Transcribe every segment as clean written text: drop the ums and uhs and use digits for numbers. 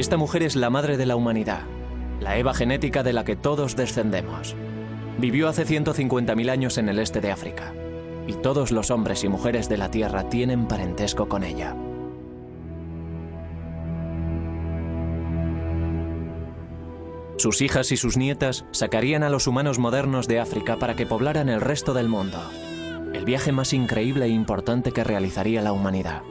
Esta mujer es la madre de la humanidad, la Eva genética de la que todos descendemos. Vivió hace 150.000 años en el este de África, y todos los hombres y mujeres de la Tierra tienen parentesco con ella. Sus hijas y sus nietas sacarían a los humanos modernos de África para que poblaran el resto del mundo. El viaje más increíble e importante que realizaría la humanidad.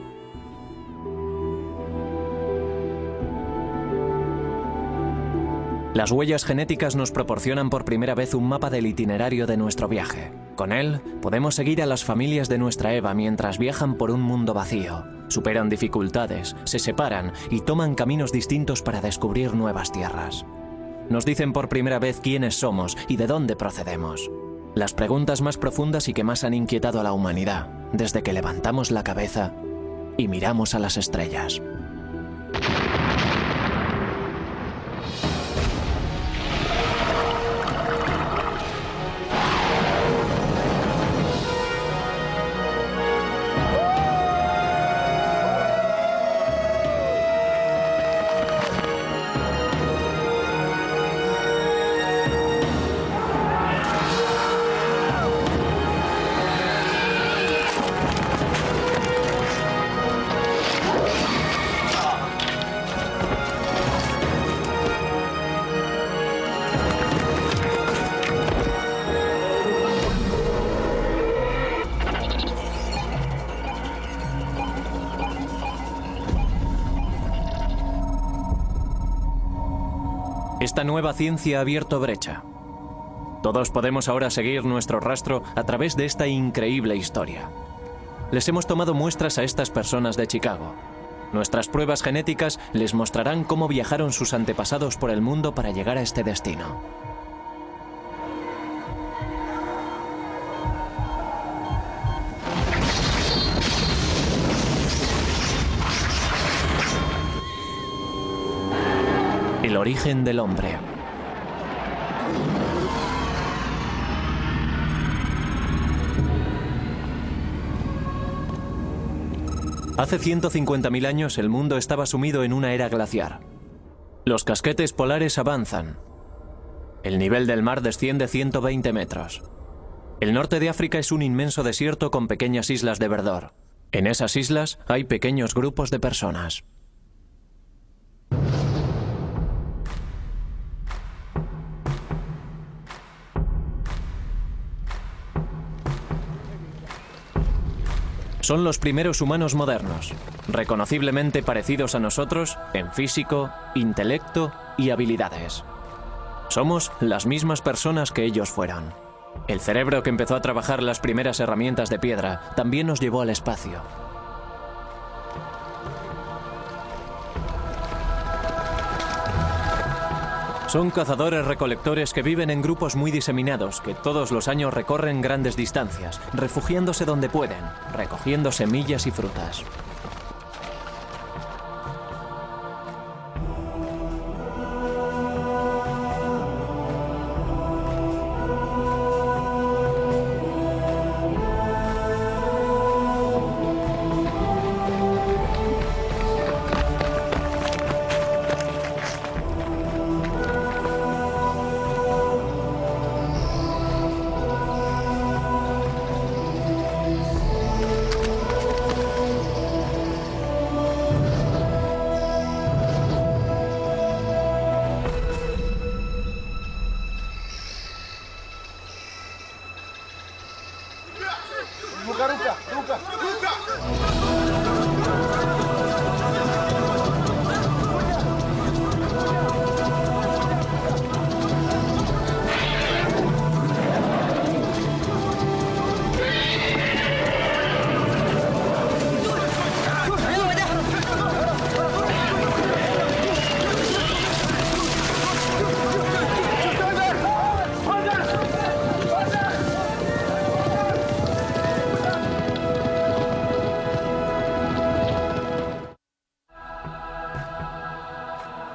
Las huellas genéticas nos proporcionan por primera vez un mapa del itinerario de nuestro viaje. Con él, podemos seguir a las familias de nuestra Eva mientras viajan por un mundo vacío, superan dificultades, se separan y toman caminos distintos para descubrir nuevas tierras. Nos dicen por primera vez quiénes somos y de dónde procedemos. Las preguntas más profundas y que más han inquietado a la humanidad, desde que levantamos la cabeza y miramos a las estrellas. Esta nueva ciencia ha abierto brecha. Todos podemos ahora seguir nuestro rastro a través de esta increíble historia. Les hemos tomado muestras a estas personas de Chicago. Nuestras pruebas genéticas les mostrarán cómo viajaron sus antepasados por el mundo para llegar a este destino. El origen del hombre. Hace 150.000 años el mundo estaba sumido en una era glaciar. Los casquetes polares avanzan. El nivel del mar desciende 120 metros. El norte de África es un inmenso desierto con pequeñas islas de verdor. En esas islas hay pequeños grupos de personas. Son los primeros humanos modernos, reconociblemente parecidos a nosotros en físico, intelecto y habilidades. Somos las mismas personas que ellos fueron. El cerebro que empezó a trabajar las primeras herramientas de piedra también nos llevó al espacio. Son cazadores-recolectores que viven en grupos muy diseminados, que todos los años recorren grandes distancias, refugiándose donde pueden, recogiendo semillas y frutas.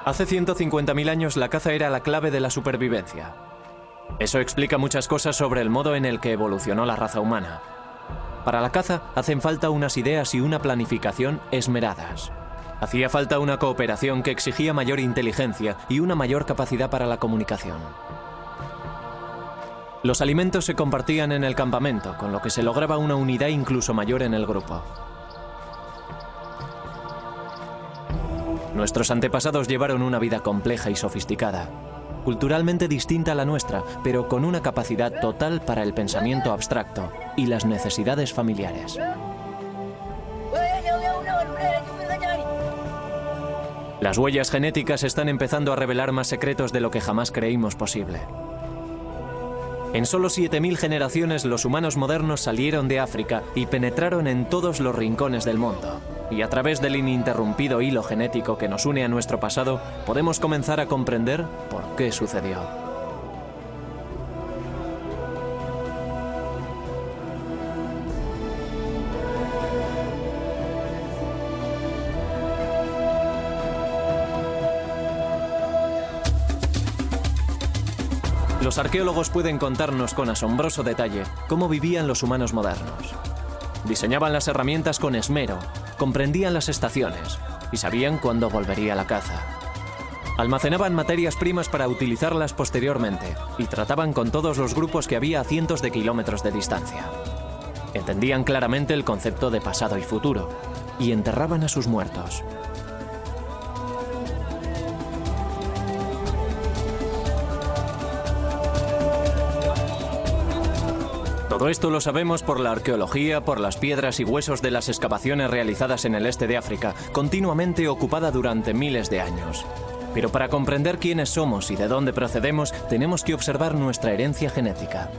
Hace 150.000 años la caza era la clave de la supervivencia. Eso explica muchas cosas sobre el modo en el que evolucionó la raza humana. Para la caza hacen falta unas ideas y una planificación esmeradas. Hacía falta una cooperación que exigía mayor inteligencia y una mayor capacidad para la comunicación. Los alimentos se compartían en el campamento, con lo que se lograba una unidad incluso mayor en el grupo. Nuestros antepasados llevaron una vida compleja y sofisticada, culturalmente distinta a la nuestra, pero con una capacidad total para el pensamiento abstracto y las necesidades familiares. Las huellas genéticas están empezando a revelar más secretos de lo que jamás creímos posible. En solo 7000 generaciones los humanos modernos salieron de África y penetraron en todos los rincones del mundo. Y a través del ininterrumpido hilo genético que nos une a nuestro pasado, podemos comenzar a comprender por qué sucedió. Los arqueólogos pueden contarnos con asombroso detalle cómo vivían los humanos modernos. Diseñaban las herramientas con esmero, comprendían las estaciones y sabían cuándo volvería la caza. Almacenaban materias primas para utilizarlas posteriormente y trataban con todos los grupos que había a cientos de kilómetros de distancia. Entendían claramente el concepto de pasado y futuro y enterraban a sus muertos. Todo esto lo sabemos por la arqueología, por las piedras y huesos de las excavaciones realizadas en el este de África, continuamente ocupada durante miles de años. Pero para comprender quiénes somos y de dónde procedemos, tenemos que observar nuestra herencia genética.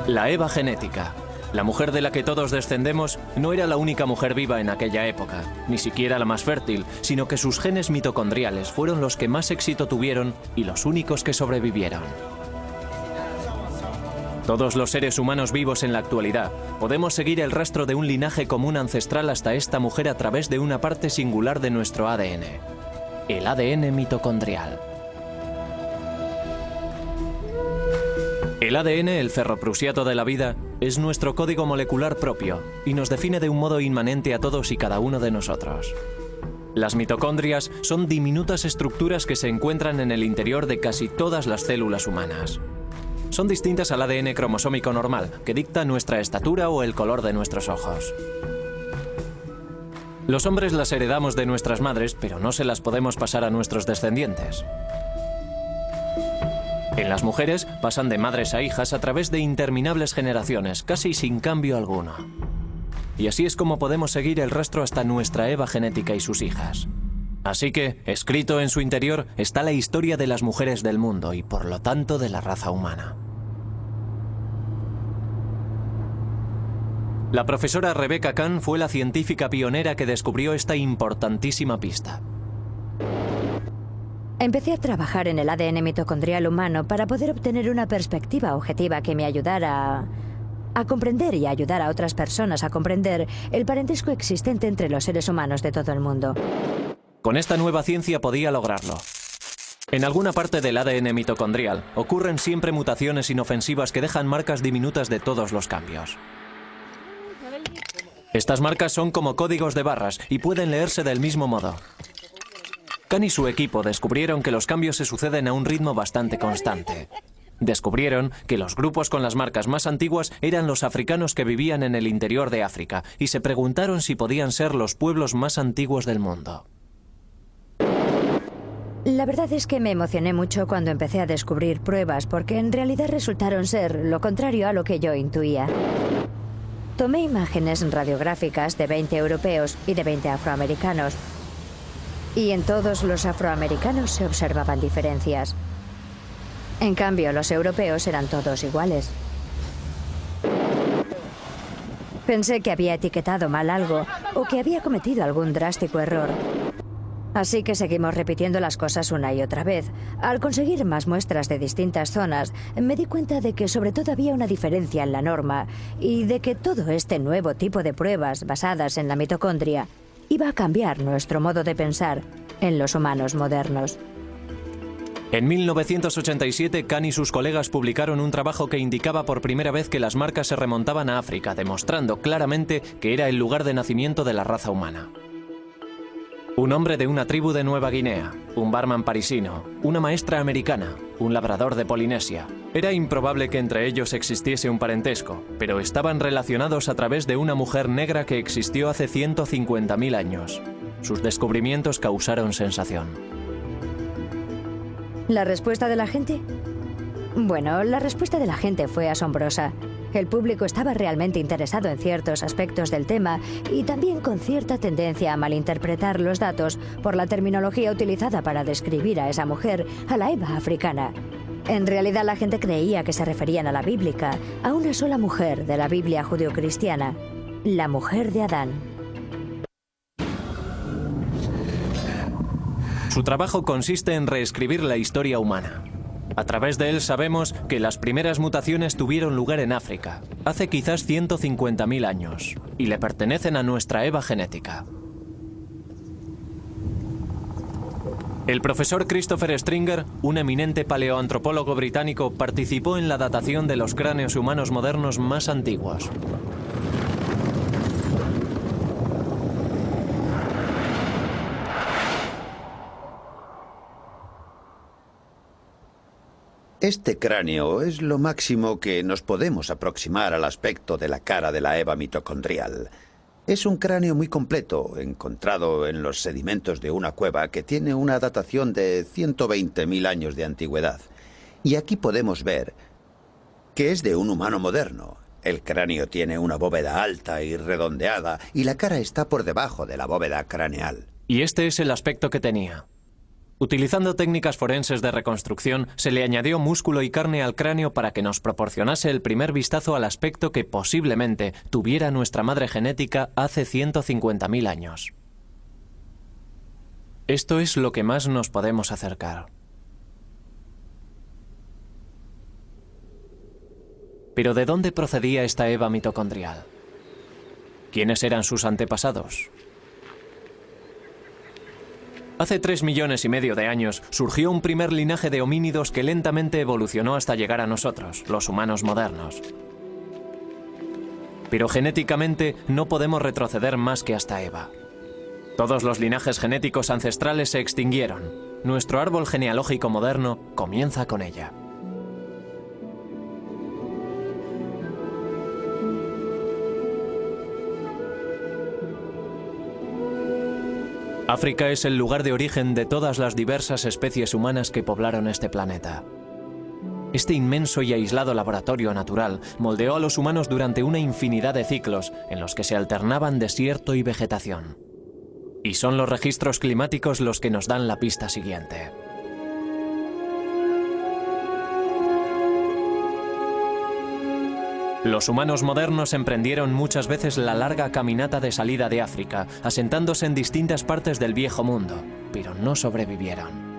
La Eva genética. La mujer de la que todos descendemos no era la única mujer viva en aquella época, ni siquiera la más fértil, sino que sus genes mitocondriales fueron los que más éxito tuvieron y los únicos que sobrevivieron. Todos los seres humanos vivos en la actualidad podemos seguir el rastro de un linaje común ancestral hasta esta mujer a través de una parte singular de nuestro ADN, el ADN mitocondrial. El ADN, el ferroprusiato de la vida, es nuestro código molecular propio y nos define de un modo inmanente a todos y cada uno de nosotros. Las mitocondrias son diminutas estructuras que se encuentran en el interior de casi todas las células humanas. Son distintas al ADN cromosómico normal, que dicta nuestra estatura o el color de nuestros ojos. Los hombres las heredamos de nuestras madres, pero no se las podemos pasar a nuestros descendientes. En las mujeres pasan de madres a hijas a través de interminables generaciones, casi sin cambio alguno. Y así es como podemos seguir el rastro hasta nuestra Eva genética y sus hijas. Así que, escrito en su interior, está la historia de las mujeres del mundo y, por lo tanto, de la raza humana. La profesora Rebecca Kahn fue la científica pionera que descubrió esta importantísima pista. Empecé a trabajar en el ADN mitocondrial humano para poder obtener una perspectiva objetiva que me ayudara a comprender y a ayudar a otras personas a comprender el parentesco existente entre los seres humanos de todo el mundo. Con esta nueva ciencia podía lograrlo. En alguna parte del ADN mitocondrial ocurren siempre mutaciones inofensivas que dejan marcas diminutas de todos los cambios. Estas marcas son como códigos de barras y pueden leerse del mismo modo. Kahn y su equipo descubrieron que los cambios se suceden a un ritmo bastante constante. Descubrieron que los grupos con las marcas más antiguas eran los africanos que vivían en el interior de África y se preguntaron si podían ser los pueblos más antiguos del mundo. La verdad es que me emocioné mucho cuando empecé a descubrir pruebas porque en realidad resultaron ser lo contrario a lo que yo intuía. Tomé imágenes radiográficas de 20 europeos y de 20 afroamericanos. Y en todos los afroamericanos se observaban diferencias. En cambio, los europeos eran todos iguales. Pensé que había etiquetado mal algo o que había cometido algún drástico error. Así que seguimos repitiendo las cosas una y otra vez. Al conseguir más muestras de distintas zonas, me di cuenta de que sobre todo había una diferencia en la norma y de que todo este nuevo tipo de pruebas basadas en la mitocondria iba a cambiar nuestro modo de pensar en los humanos modernos. En 1987, Khan y sus colegas publicaron un trabajo que indicaba por primera vez que las marcas se remontaban a África, demostrando claramente que era el lugar de nacimiento de la raza humana. Un hombre de una tribu de Nueva Guinea, un barman parisino, una maestra americana, un labrador de Polinesia. Era improbable que entre ellos existiese un parentesco, pero estaban relacionados a través de una mujer negra que existió hace 150.000 años. Sus descubrimientos causaron sensación. ¿La respuesta de la gente? Bueno, la respuesta de la gente fue asombrosa. El público estaba realmente interesado en ciertos aspectos del tema y también con cierta tendencia a malinterpretar los datos por la terminología utilizada para describir a esa mujer, a la Eva africana. En realidad la gente creía que se referían a la bíblica, a una sola mujer de la Biblia judeocristiana, la mujer de Adán. Su trabajo consiste en reescribir la historia humana. A través de él sabemos que las primeras mutaciones tuvieron lugar en África, hace quizás 150.000 años, y le pertenecen a nuestra Eva genética. El profesor Christopher Stringer, un eminente paleoantropólogo británico, participó en la datación de los cráneos humanos modernos más antiguos. Este cráneo es lo máximo que nos podemos aproximar al aspecto de la cara de la Eva mitocondrial. Es un cráneo muy completo, encontrado en los sedimentos de una cueva que tiene una datación de 120.000 años de antigüedad. Y aquí podemos ver que es de un humano moderno. El cráneo tiene una bóveda alta y redondeada y la cara está por debajo de la bóveda craneal. Y este es el aspecto que tenía. Utilizando técnicas forenses de reconstrucción, se le añadió músculo y carne al cráneo para que nos proporcionase el primer vistazo al aspecto que posiblemente tuviera nuestra madre genética hace 150.000 años. Esto es lo que más nos podemos acercar. Pero ¿de dónde procedía esta Eva mitocondrial? ¿Quiénes eran sus antepasados? Hace 3,5 millones de años surgió un primer linaje de homínidos que lentamente evolucionó hasta llegar a nosotros, los humanos modernos. Pero genéticamente no podemos retroceder más que hasta Eva. Todos los linajes genéticos ancestrales se extinguieron. Nuestro árbol genealógico moderno comienza con ella. África es el lugar de origen de todas las diversas especies humanas que poblaron este planeta. Este inmenso y aislado laboratorio natural moldeó a los humanos durante una infinidad de ciclos en los que se alternaban desierto y vegetación. Y son los registros climáticos los que nos dan la pista siguiente. Los humanos modernos emprendieron muchas veces la larga caminata de salida de África, asentándose en distintas partes del viejo mundo, pero no sobrevivieron.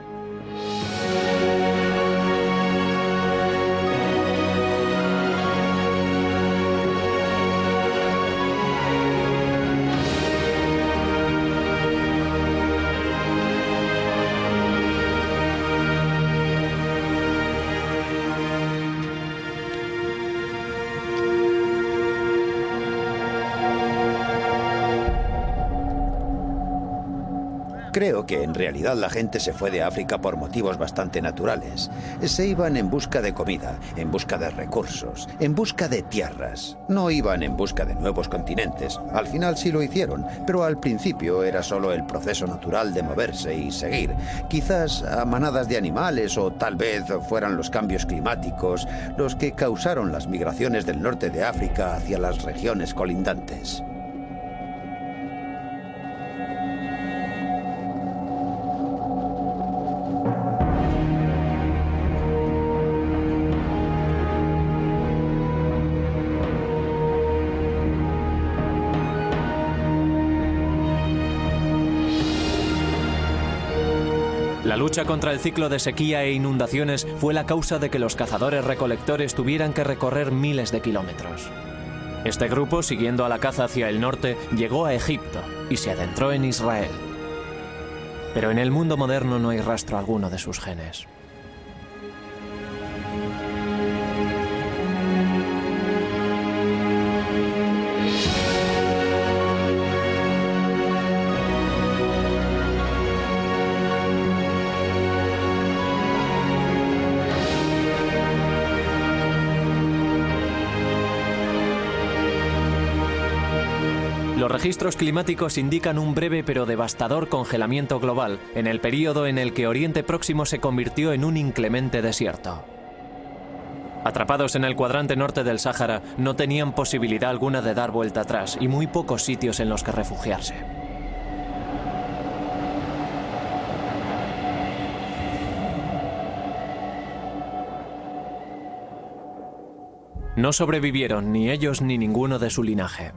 Creo que en realidad la gente se fue de África por motivos bastante naturales. Se iban en busca de comida, en busca de recursos, en busca de tierras. No iban en busca de nuevos continentes. Al final sí lo hicieron, pero al principio era solo el proceso natural de moverse y seguir. Quizás a manadas de animales o tal vez fueran los cambios climáticos los que causaron las migraciones del norte de África hacia las regiones colindantes. La lucha contra el ciclo de sequía e inundaciones fue la causa de que los cazadores-recolectores tuvieran que recorrer miles de kilómetros. Este grupo, siguiendo a la caza hacia el norte, llegó a Egipto y se adentró en Israel. Pero en el mundo moderno no hay rastro alguno de sus genes. registros climáticos indican un breve pero devastador congelamiento global en el período en el que Oriente Próximo se convirtió en un inclemente desierto. Atrapados en el cuadrante norte del Sáhara, no tenían posibilidad alguna de dar vuelta atrás y muy pocos sitios en los que refugiarse. No sobrevivieron ni ellos ni ninguno de su linaje.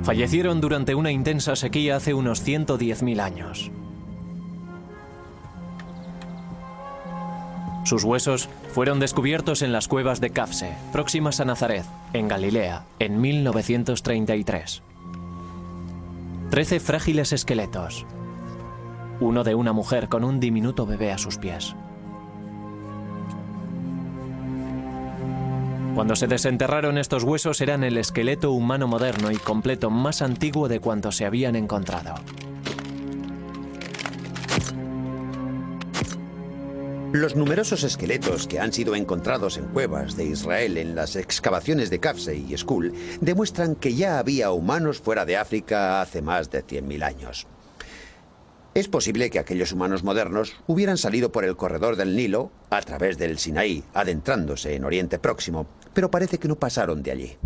Fallecieron durante una intensa sequía hace unos 110.000 años. Sus huesos fueron descubiertos en las cuevas de Kafse, próximas a Nazaret, en Galilea, en 1933. 13 frágiles esqueletos. Uno de una mujer con un diminuto bebé a sus pies. Cuando se desenterraron estos huesos eran el esqueleto humano moderno y completo más antiguo de cuantos se habían encontrado. Los numerosos esqueletos que han sido encontrados en cuevas de Israel en las excavaciones de Kafse y Skul demuestran que ya había humanos fuera de África hace más de 100.000 años. Es posible que aquellos humanos modernos hubieran salido por el corredor del Nilo, a través del Sinaí, adentrándose en Oriente Próximo, pero parece que no pasaron de allí.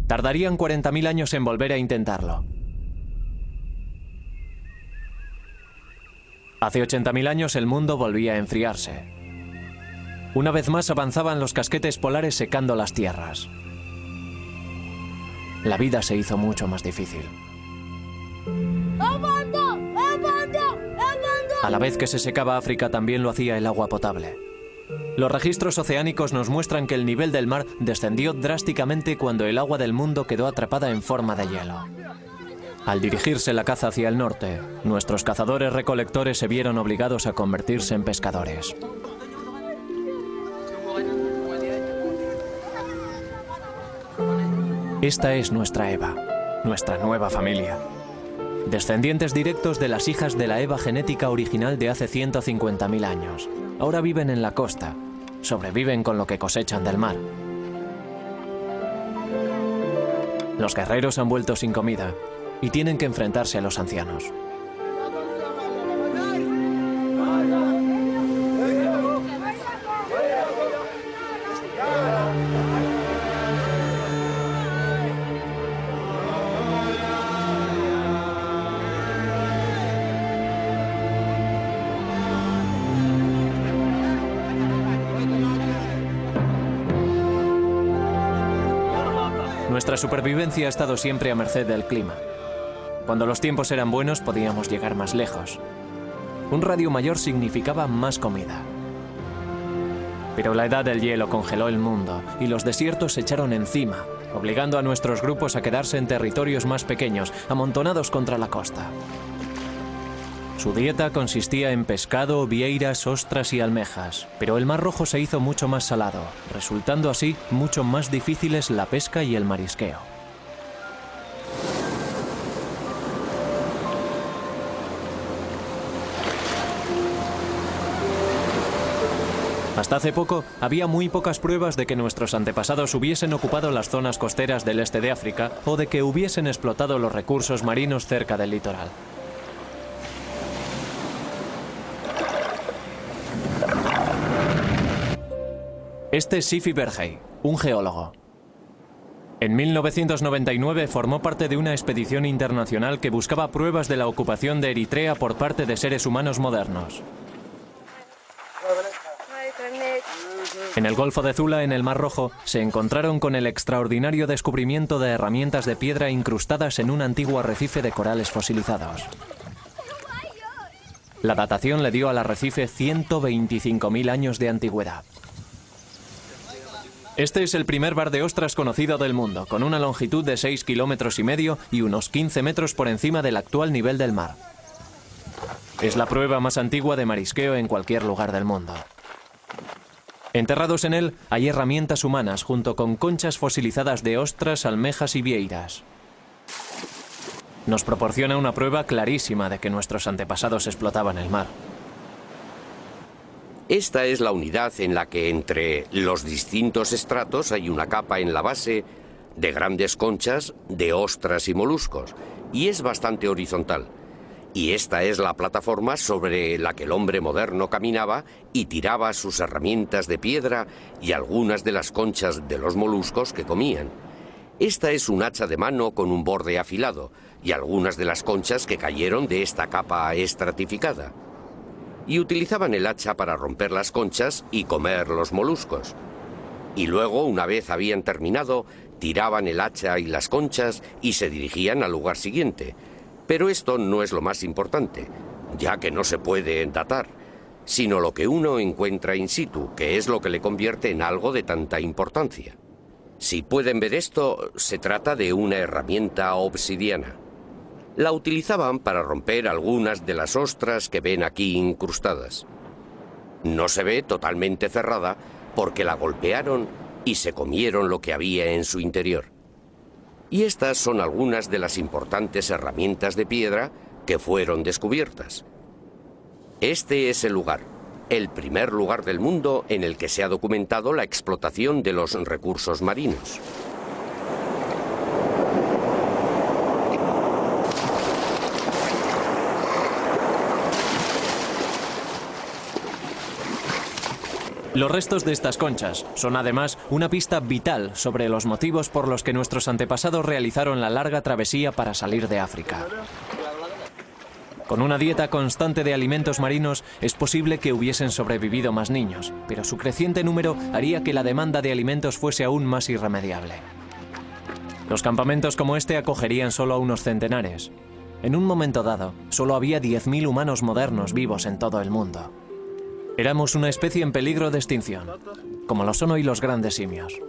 Tardarían 40.000 años en volver a intentarlo. Hace 80.000 años el mundo volvía a enfriarse. Una vez más avanzaban los casquetes polares secando las tierras. La vida se hizo mucho más difícil. A la vez que se secaba África, también lo hacía el agua potable. Los registros oceánicos nos muestran que el nivel del mar descendió drásticamente cuando el agua del mundo quedó atrapada en forma de hielo. Al dirigirse la caza hacia el norte, nuestros cazadores-recolectores se vieron obligados a convertirse en pescadores. Esta es nuestra Eva, nuestra nueva familia. Descendientes directos de las hijas de la Eva genética original de hace 150.000 años. Ahora viven en la costa, sobreviven con lo que cosechan del mar. Los guerreros han vuelto sin comida y tienen que enfrentarse a los ancianos. Nuestra supervivencia ha estado siempre a merced del clima. Cuando los tiempos eran buenos podíamos llegar más lejos. Un radio mayor significaba más comida. Pero la edad del hielo congeló el mundo y los desiertos se echaron encima, obligando a nuestros grupos a quedarse en territorios más pequeños, amontonados contra la costa. Su dieta consistía en pescado, vieiras, ostras y almejas, pero el Mar Rojo se hizo mucho más salado, resultando así mucho más difíciles la pesca y el marisqueo. Hasta hace poco, había muy pocas pruebas de que nuestros antepasados hubiesen ocupado las zonas costeras del este de África o de que hubiesen explotado los recursos marinos cerca del litoral. Este es Sifi Bergey, un geólogo. En 1999 formó parte de una expedición internacional que buscaba pruebas de la ocupación de Eritrea por parte de seres humanos modernos. En el Golfo de Zula, en el Mar Rojo, se encontraron con el extraordinario descubrimiento de herramientas de piedra incrustadas en un antiguo arrecife de corales fosilizados. La datación le dio al arrecife 125.000 años de antigüedad. Este es el primer bar de ostras conocido del mundo, con una longitud de 6,5 kilómetros y unos 15 metros por encima del actual nivel del mar. Es la prueba más antigua de marisqueo en cualquier lugar del mundo. Enterrados en él hay herramientas humanas junto con conchas fosilizadas de ostras, almejas y vieiras. Nos proporciona una prueba clarísima de que nuestros antepasados explotaban el mar. Esta es la unidad en la que entre los distintos estratos hay una capa en la base de grandes conchas, de ostras y moluscos, y es bastante horizontal. Y esta es la plataforma sobre la que el hombre moderno caminaba y tiraba sus herramientas de piedra y algunas de las conchas de los moluscos que comían. Esta es un hacha de mano con un borde afilado y algunas de las conchas que cayeron de esta capa estratificada. Y utilizaban el hacha para romper las conchas y comer los moluscos. Y luego, una vez habían terminado, tiraban el hacha y las conchas y se dirigían al lugar siguiente. Pero esto no es lo más importante, ya que no se puede datar, sino lo que uno encuentra in situ, que es lo que le convierte en algo de tanta importancia. Si pueden ver esto, se trata de una herramienta obsidiana. La utilizaban para romper algunas de las ostras que ven aquí incrustadas. No se ve totalmente cerrada porque la golpearon y se comieron lo que había en su interior. Y estas son algunas de las importantes herramientas de piedra que fueron descubiertas. Este es el lugar, el primer lugar del mundo en el que se ha documentado la explotación de los recursos marinos. Los restos de estas conchas son además una pista vital sobre los motivos por los que nuestros antepasados realizaron la larga travesía para salir de África. Con una dieta constante de alimentos marinos es posible que hubiesen sobrevivido más niños, pero su creciente número haría que la demanda de alimentos fuese aún más irremediable. Los campamentos como este acogerían solo a unos centenares. En un momento dado, solo había 10.000 humanos modernos vivos en todo el mundo. Éramos una especie en peligro de extinción, como lo son hoy los grandes simios.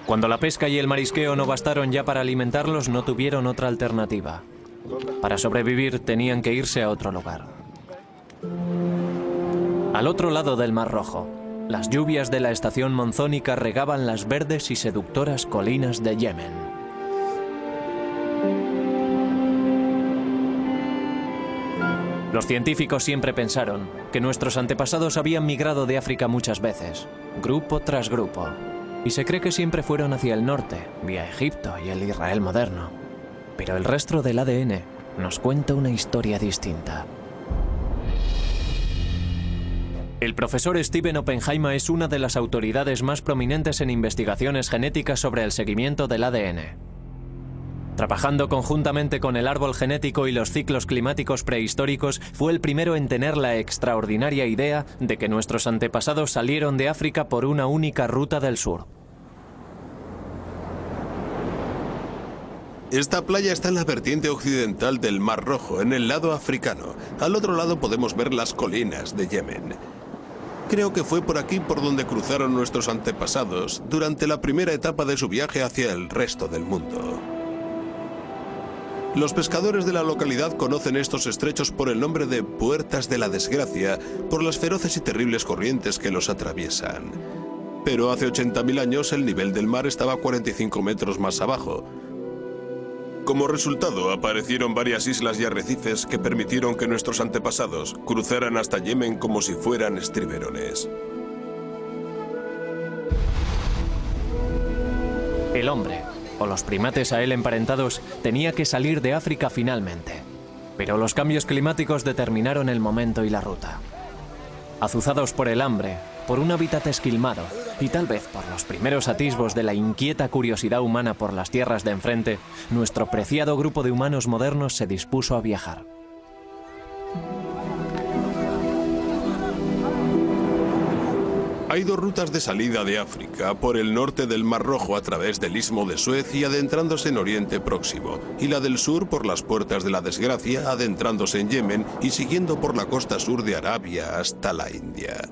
Cuando la pesca y el marisqueo no bastaron ya para alimentarlos, no tuvieron otra alternativa. Para sobrevivir tenían que irse a otro lugar. Al otro lado del Mar Rojo, las lluvias de la estación monzónica regaban las verdes y seductoras colinas de Yemen. Los científicos siempre pensaron que nuestros antepasados habían migrado de África muchas veces, grupo tras grupo, y se cree que siempre fueron hacia el norte, vía Egipto y el Israel moderno. Pero el rastro del ADN nos cuenta una historia distinta. El profesor Steven Oppenheimer es una de las autoridades más prominentes en investigaciones genéticas sobre el seguimiento del ADN. Trabajando conjuntamente con el árbol genético y los ciclos climáticos prehistóricos, fue el primero en tener la extraordinaria idea de que nuestros antepasados salieron de África por una única ruta del sur. Esta playa está en la vertiente occidental del Mar Rojo, en el lado africano. Al otro lado podemos ver las colinas de Yemen. Creo que fue por aquí por donde cruzaron nuestros antepasados durante la primera etapa de su viaje hacia el resto del mundo. Los pescadores de la localidad conocen estos estrechos por el nombre de Puertas de la Desgracia, por las feroces y terribles corrientes que los atraviesan. Pero hace 80.000 años el nivel del mar estaba 45 metros más abajo. Como resultado, aparecieron varias islas y arrecifes que permitieron que nuestros antepasados cruzaran hasta Yemen como si fueran estriberones. El hombre, o los primates a él emparentados, tenía que salir de África finalmente. Pero los cambios climáticos determinaron el momento y la ruta. Azuzados por el hambre, por un hábitat esquilmado y tal vez por los primeros atisbos de la inquieta curiosidad humana por las tierras de enfrente, nuestro preciado grupo de humanos modernos se dispuso a viajar. Hay dos rutas de salida de África, por el norte del Mar Rojo a través del Istmo de Suez y adentrándose en Oriente Próximo, y la del sur por las Puertas de la Desgracia, adentrándose en Yemen y siguiendo por la costa sur de Arabia hasta la India.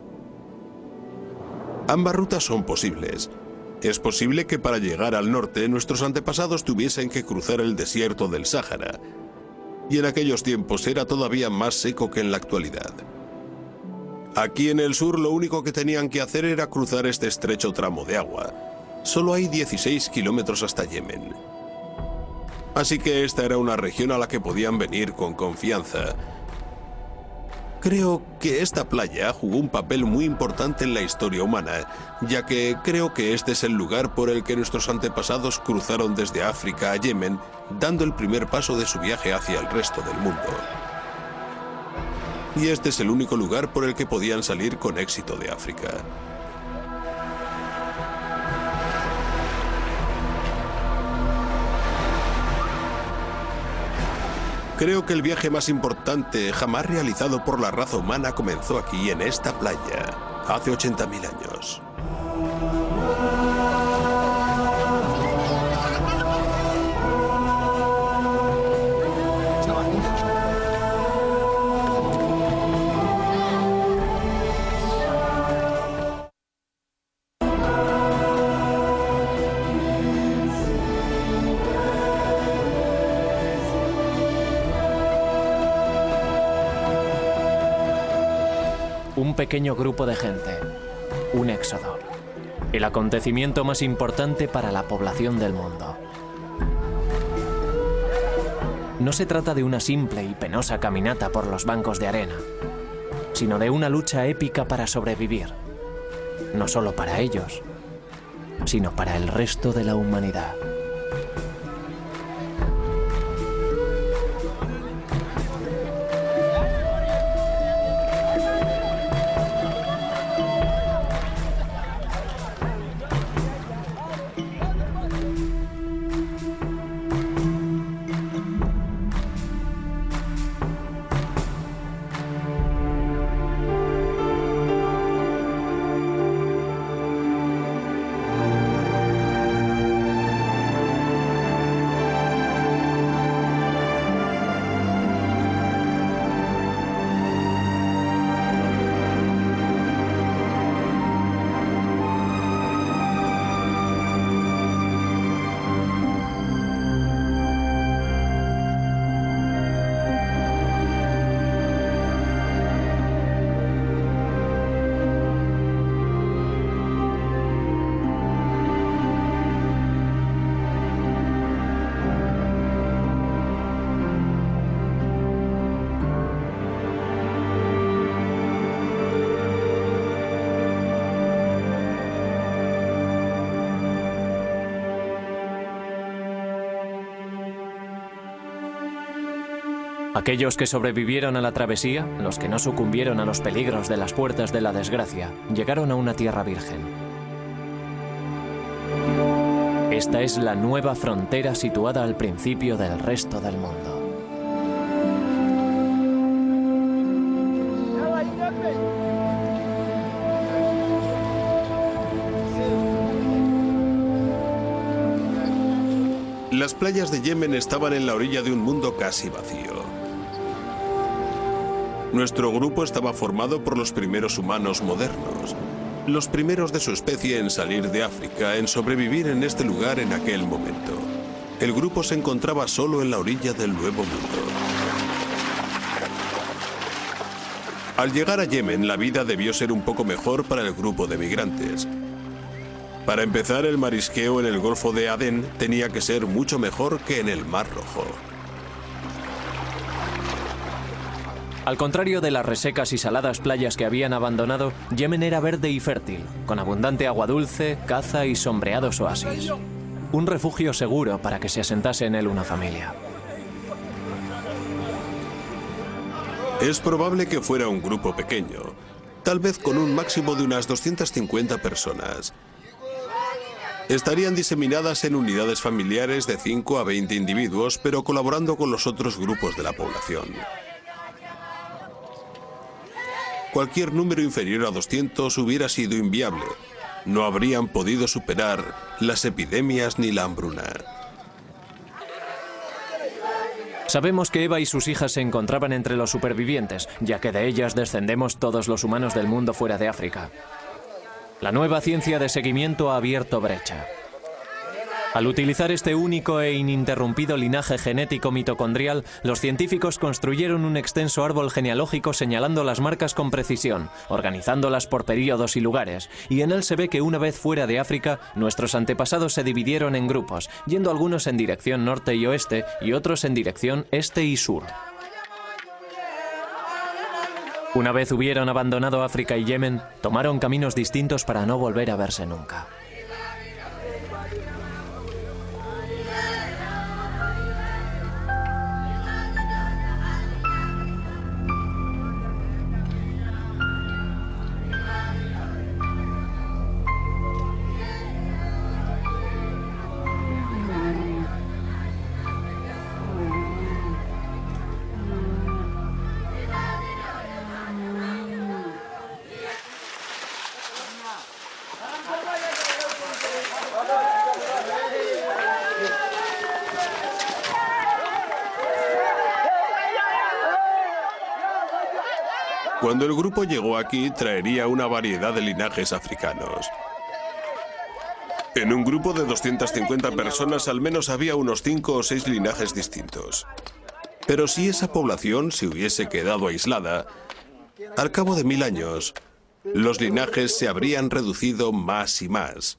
Ambas rutas son posibles. Es posible que para llegar al norte nuestros antepasados tuviesen que cruzar el desierto del Sáhara, y en aquellos tiempos era todavía más seco que en la actualidad. Aquí en el sur lo único que tenían que hacer era cruzar este estrecho tramo de agua. Solo hay 16 kilómetros hasta Yemen. Así que esta era una región a la que podían venir con confianza. Creo que esta playa jugó un papel muy importante en la historia humana, ya que creo que este es el lugar por el que nuestros antepasados cruzaron desde África a Yemen, dando el primer paso de su viaje hacia el resto del mundo. Y este es el único lugar por el que podían salir con éxito de África. Creo que el viaje más importante jamás realizado por la raza humana comenzó aquí, en esta playa, hace 80.000 años. Un pequeño grupo de gente, un éxodo, el acontecimiento más importante para la población del mundo. No se trata de una simple y penosa caminata por los bancos de arena, sino de una lucha épica para sobrevivir, no solo para ellos, sino para el resto de la humanidad. Aquellos que sobrevivieron a la travesía, los que no sucumbieron a los peligros de las puertas de la desgracia, llegaron a una tierra virgen. Esta es la nueva frontera situada al principio del resto del mundo. Las playas de Yemen estaban en la orilla de un mundo casi vacío. Nuestro grupo estaba formado por los primeros humanos modernos, los primeros de su especie en salir de África, en sobrevivir en este lugar en aquel momento. El grupo se encontraba solo en la orilla del Nuevo Mundo. Al llegar a Yemen, la vida debió ser un poco mejor para el grupo de migrantes. Para empezar, el marisqueo en el Golfo de Adén tenía que ser mucho mejor que en el Mar Rojo. Al contrario de las resecas y saladas playas que habían abandonado, Yemen era verde y fértil, con abundante agua dulce, caza y sombreados oasis. Un refugio seguro para que se asentase en él una familia. Es probable que fuera un grupo pequeño, tal vez con un máximo de unas 250 personas. Estarían diseminadas en unidades familiares de 5 a 20 individuos, pero colaborando con los otros grupos de la población. Cualquier número inferior a 200 hubiera sido inviable. No habrían podido superar las epidemias ni la hambruna. Sabemos que Eva y sus hijas se encontraban entre los supervivientes, ya que de ellas descendemos todos los humanos del mundo fuera de África. La nueva ciencia de seguimiento ha abierto brecha. Al utilizar este único e ininterrumpido linaje genético mitocondrial, los científicos construyeron un extenso árbol genealógico señalando las marcas con precisión, organizándolas por períodos y lugares, y en él se ve que una vez fuera de África, nuestros antepasados se dividieron en grupos, yendo algunos en dirección norte y oeste y otros en dirección este y sur. Una vez hubieron abandonado África y Yemen, tomaron caminos distintos para no volver a verse nunca. Cuando el grupo llegó aquí, traería una variedad de linajes africanos. En un grupo de 250 personas, al menos había unos 5 o 6 linajes distintos. Pero si esa población se hubiese quedado aislada, al cabo de 1000 años, los linajes se habrían reducido más y más.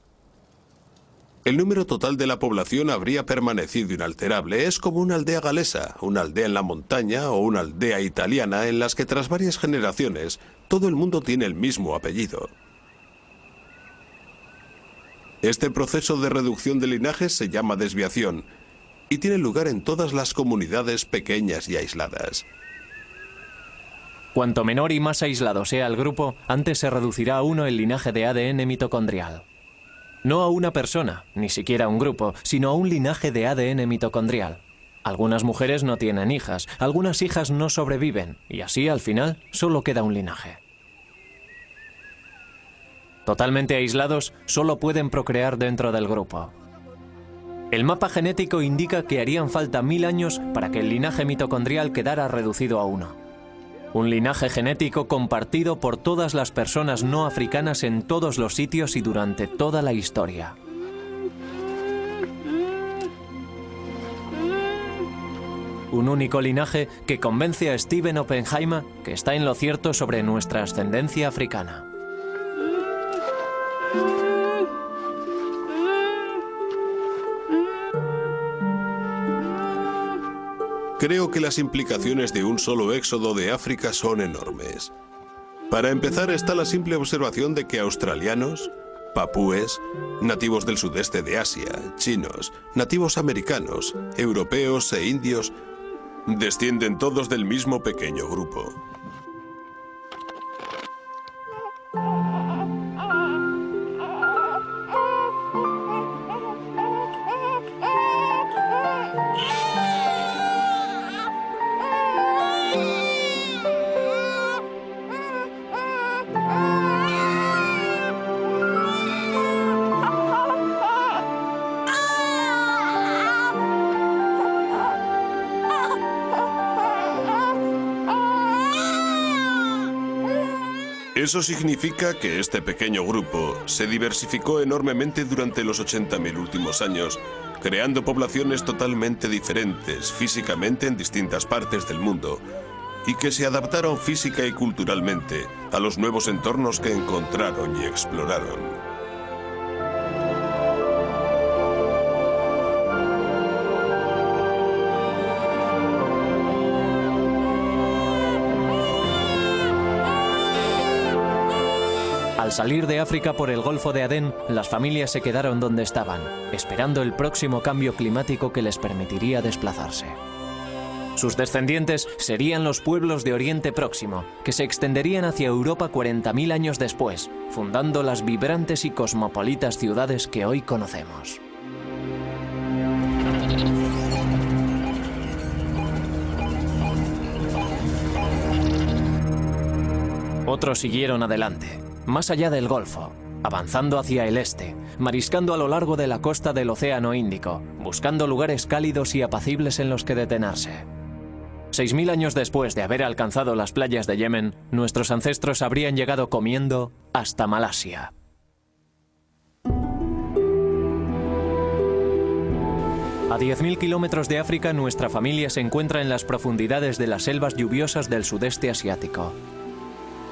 El número total de la población habría permanecido inalterable. Es como una aldea galesa, una aldea en la montaña o una aldea italiana en las que tras varias generaciones todo el mundo tiene el mismo apellido. Este proceso de reducción de linajes se llama desviación y tiene lugar en todas las comunidades pequeñas y aisladas. Cuanto menor y más aislado sea el grupo, antes se reducirá a uno el linaje de ADN mitocondrial. No a una persona, ni siquiera a un grupo, sino a un linaje de ADN mitocondrial. Algunas mujeres no tienen hijas, algunas hijas no sobreviven, y así al final solo queda un linaje. Totalmente aislados, solo pueden procrear dentro del grupo. El mapa genético indica que harían falta 1000 años para que el linaje mitocondrial quedara reducido a uno. Un linaje genético compartido por todas las personas no africanas en todos los sitios y durante toda la historia. Un único linaje que convence a Stephen Oppenheimer que está en lo cierto sobre nuestra ascendencia africana. Creo que las implicaciones de un solo éxodo de África son enormes. Para empezar está la simple observación de que australianos, papúes, nativos del sudeste de Asia, chinos, nativos americanos, europeos e indios descienden todos del mismo pequeño grupo. Eso significa que este pequeño grupo se diversificó enormemente durante los 80.000 últimos años, creando poblaciones totalmente diferentes físicamente en distintas partes del mundo y que se adaptaron física y culturalmente a los nuevos entornos que encontraron y exploraron. Al salir de África por el Golfo de Adén, las familias se quedaron donde estaban, esperando el próximo cambio climático que les permitiría desplazarse. Sus descendientes serían los pueblos de Oriente Próximo, que se extenderían hacia Europa 40.000 años después, fundando las vibrantes y cosmopolitas ciudades que hoy conocemos. Otros siguieron adelante, más allá del Golfo, avanzando hacia el este, mariscando a lo largo de la costa del Océano Índico, buscando lugares cálidos y apacibles en los que detenerse. 6000 años después de haber alcanzado las playas de Yemen, nuestros ancestros habrían llegado comiendo hasta Malasia. A 10.000 kilómetros de África, nuestra familia se encuentra en las profundidades de las selvas lluviosas del sudeste asiático.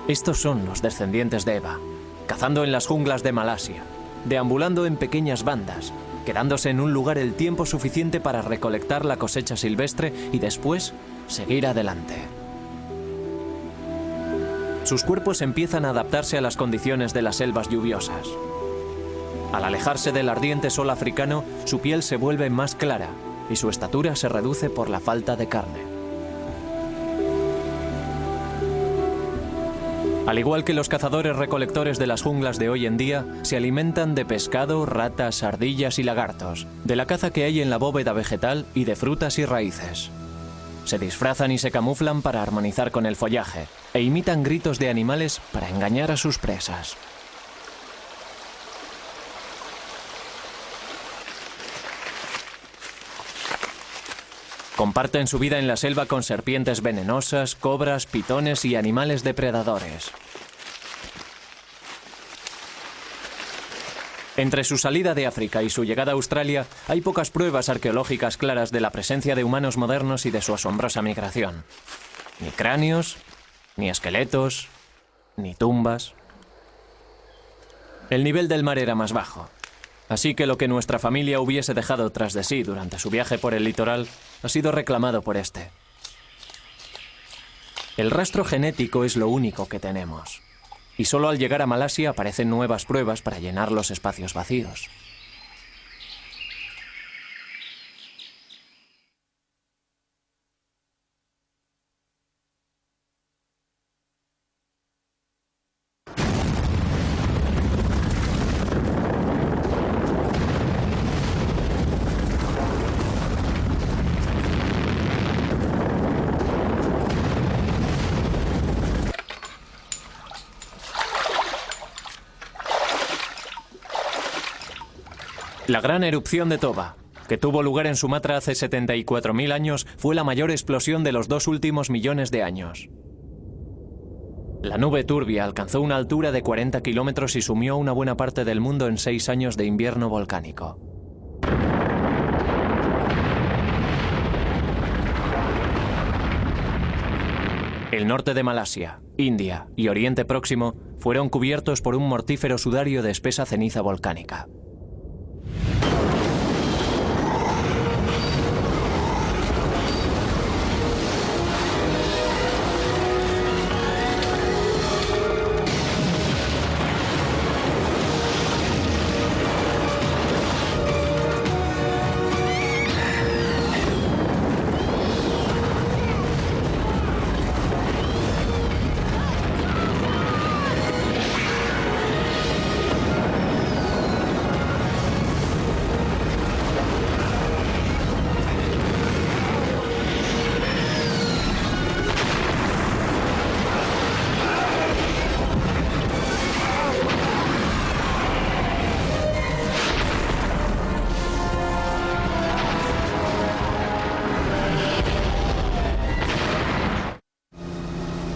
Estos son los descendientes de Eva, cazando en las junglas de Malasia, deambulando en pequeñas bandas, quedándose en un lugar el tiempo suficiente para recolectar la cosecha silvestre y después seguir adelante. Sus cuerpos empiezan a adaptarse a las condiciones de las selvas lluviosas. Al alejarse del ardiente sol africano, su piel se vuelve más clara y su estatura se reduce por la falta de carne. Al igual que los cazadores-recolectores de las junglas de hoy en día, se alimentan de pescado, ratas, ardillas y lagartos, de la caza que hay en la bóveda vegetal y de frutas y raíces. Se disfrazan y se camuflan para armonizar con el follaje e imitan gritos de animales para engañar a sus presas. Comparten su vida en la selva con serpientes venenosas, cobras, pitones y animales depredadores. Entre su salida de África y su llegada a Australia, hay pocas pruebas arqueológicas claras de la presencia de humanos modernos y de su asombrosa migración. Ni cráneos, ni esqueletos, ni tumbas. El nivel del mar era más bajo, así que lo que nuestra familia hubiese dejado tras de sí durante su viaje por el litoral ha sido reclamado por este. El rastro genético es lo único que tenemos. Y solo al llegar a Malasia aparecen nuevas pruebas para llenar los espacios vacíos. La gran erupción de Toba, que tuvo lugar en Sumatra hace 74.000 años, fue la mayor explosión de los 2 últimos millones de años. La nube turbia alcanzó una altura de 40 kilómetros y sumió una buena parte del mundo en 6 años de invierno volcánico. El norte de Malasia, India y Oriente Próximo fueron cubiertos por un mortífero sudario de espesa ceniza volcánica.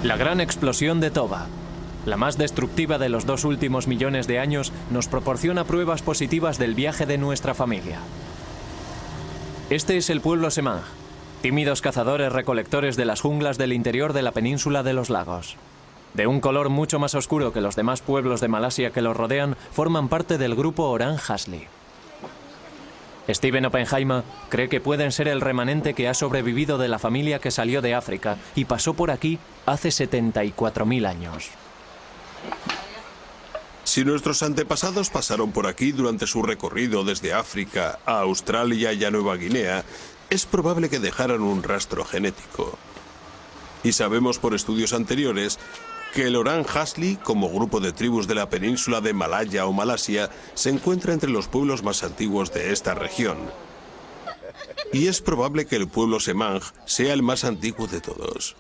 La gran explosión de Toba, la más destructiva de los 2 últimos millones de años, nos proporciona pruebas positivas del viaje de nuestra familia. Este es el pueblo Semang, tímidos cazadores-recolectores de las junglas del interior de la península de los lagos. De un color mucho más oscuro que los demás pueblos de Malasia que los rodean, forman parte del grupo Orang Asli. Stephen Oppenheimer cree que pueden ser el remanente que ha sobrevivido de la familia que salió de África y pasó por aquí hace 74.000 años. Si nuestros antepasados pasaron por aquí durante su recorrido desde África a Australia y a Nueva Guinea, es probable que dejaran un rastro genético. Y sabemos por estudios anteriores que el Orang Asli, como grupo de tribus de la península de Malaya o Malasia, se encuentra entre los pueblos más antiguos de esta región. Y es probable que el pueblo Semang sea el más antiguo de todos.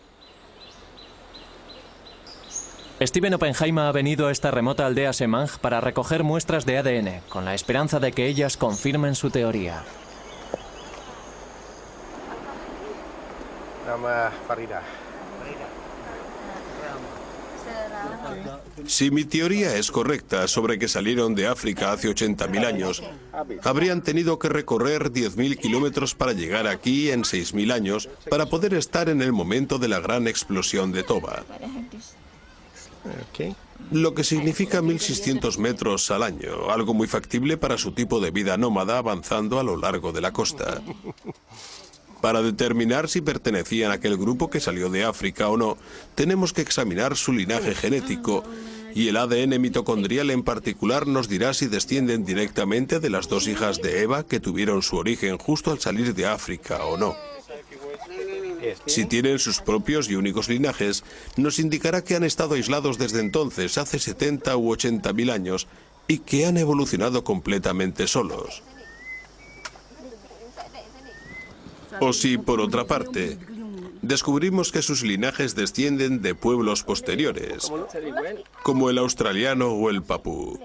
Stephen Oppenheimer ha venido a esta remota aldea Semang para recoger muestras de ADN, con la esperanza de que ellas confirmen su teoría. Nama Farida. Si mi teoría es correcta sobre que salieron de África hace 80.000 años, habrían tenido que recorrer 10.000 kilómetros para llegar aquí en 6.000 años para poder estar en el momento de la gran explosión de Toba. Lo que significa 1.600 metros al año, algo muy factible para su tipo de vida nómada avanzando a lo largo de la costa. Para determinar si pertenecían a aquel grupo que salió de África o no, tenemos que examinar su linaje genético, y el ADN mitocondrial en particular nos dirá si descienden directamente de las dos hijas de Eva que tuvieron su origen justo al salir de África o no. Si tienen sus propios y únicos linajes, nos indicará que han estado aislados desde entonces, hace 70 u 80.000 años, y que han evolucionado completamente solos. O si, por otra parte, descubrimos que sus linajes descienden de pueblos posteriores, como el australiano o el papú.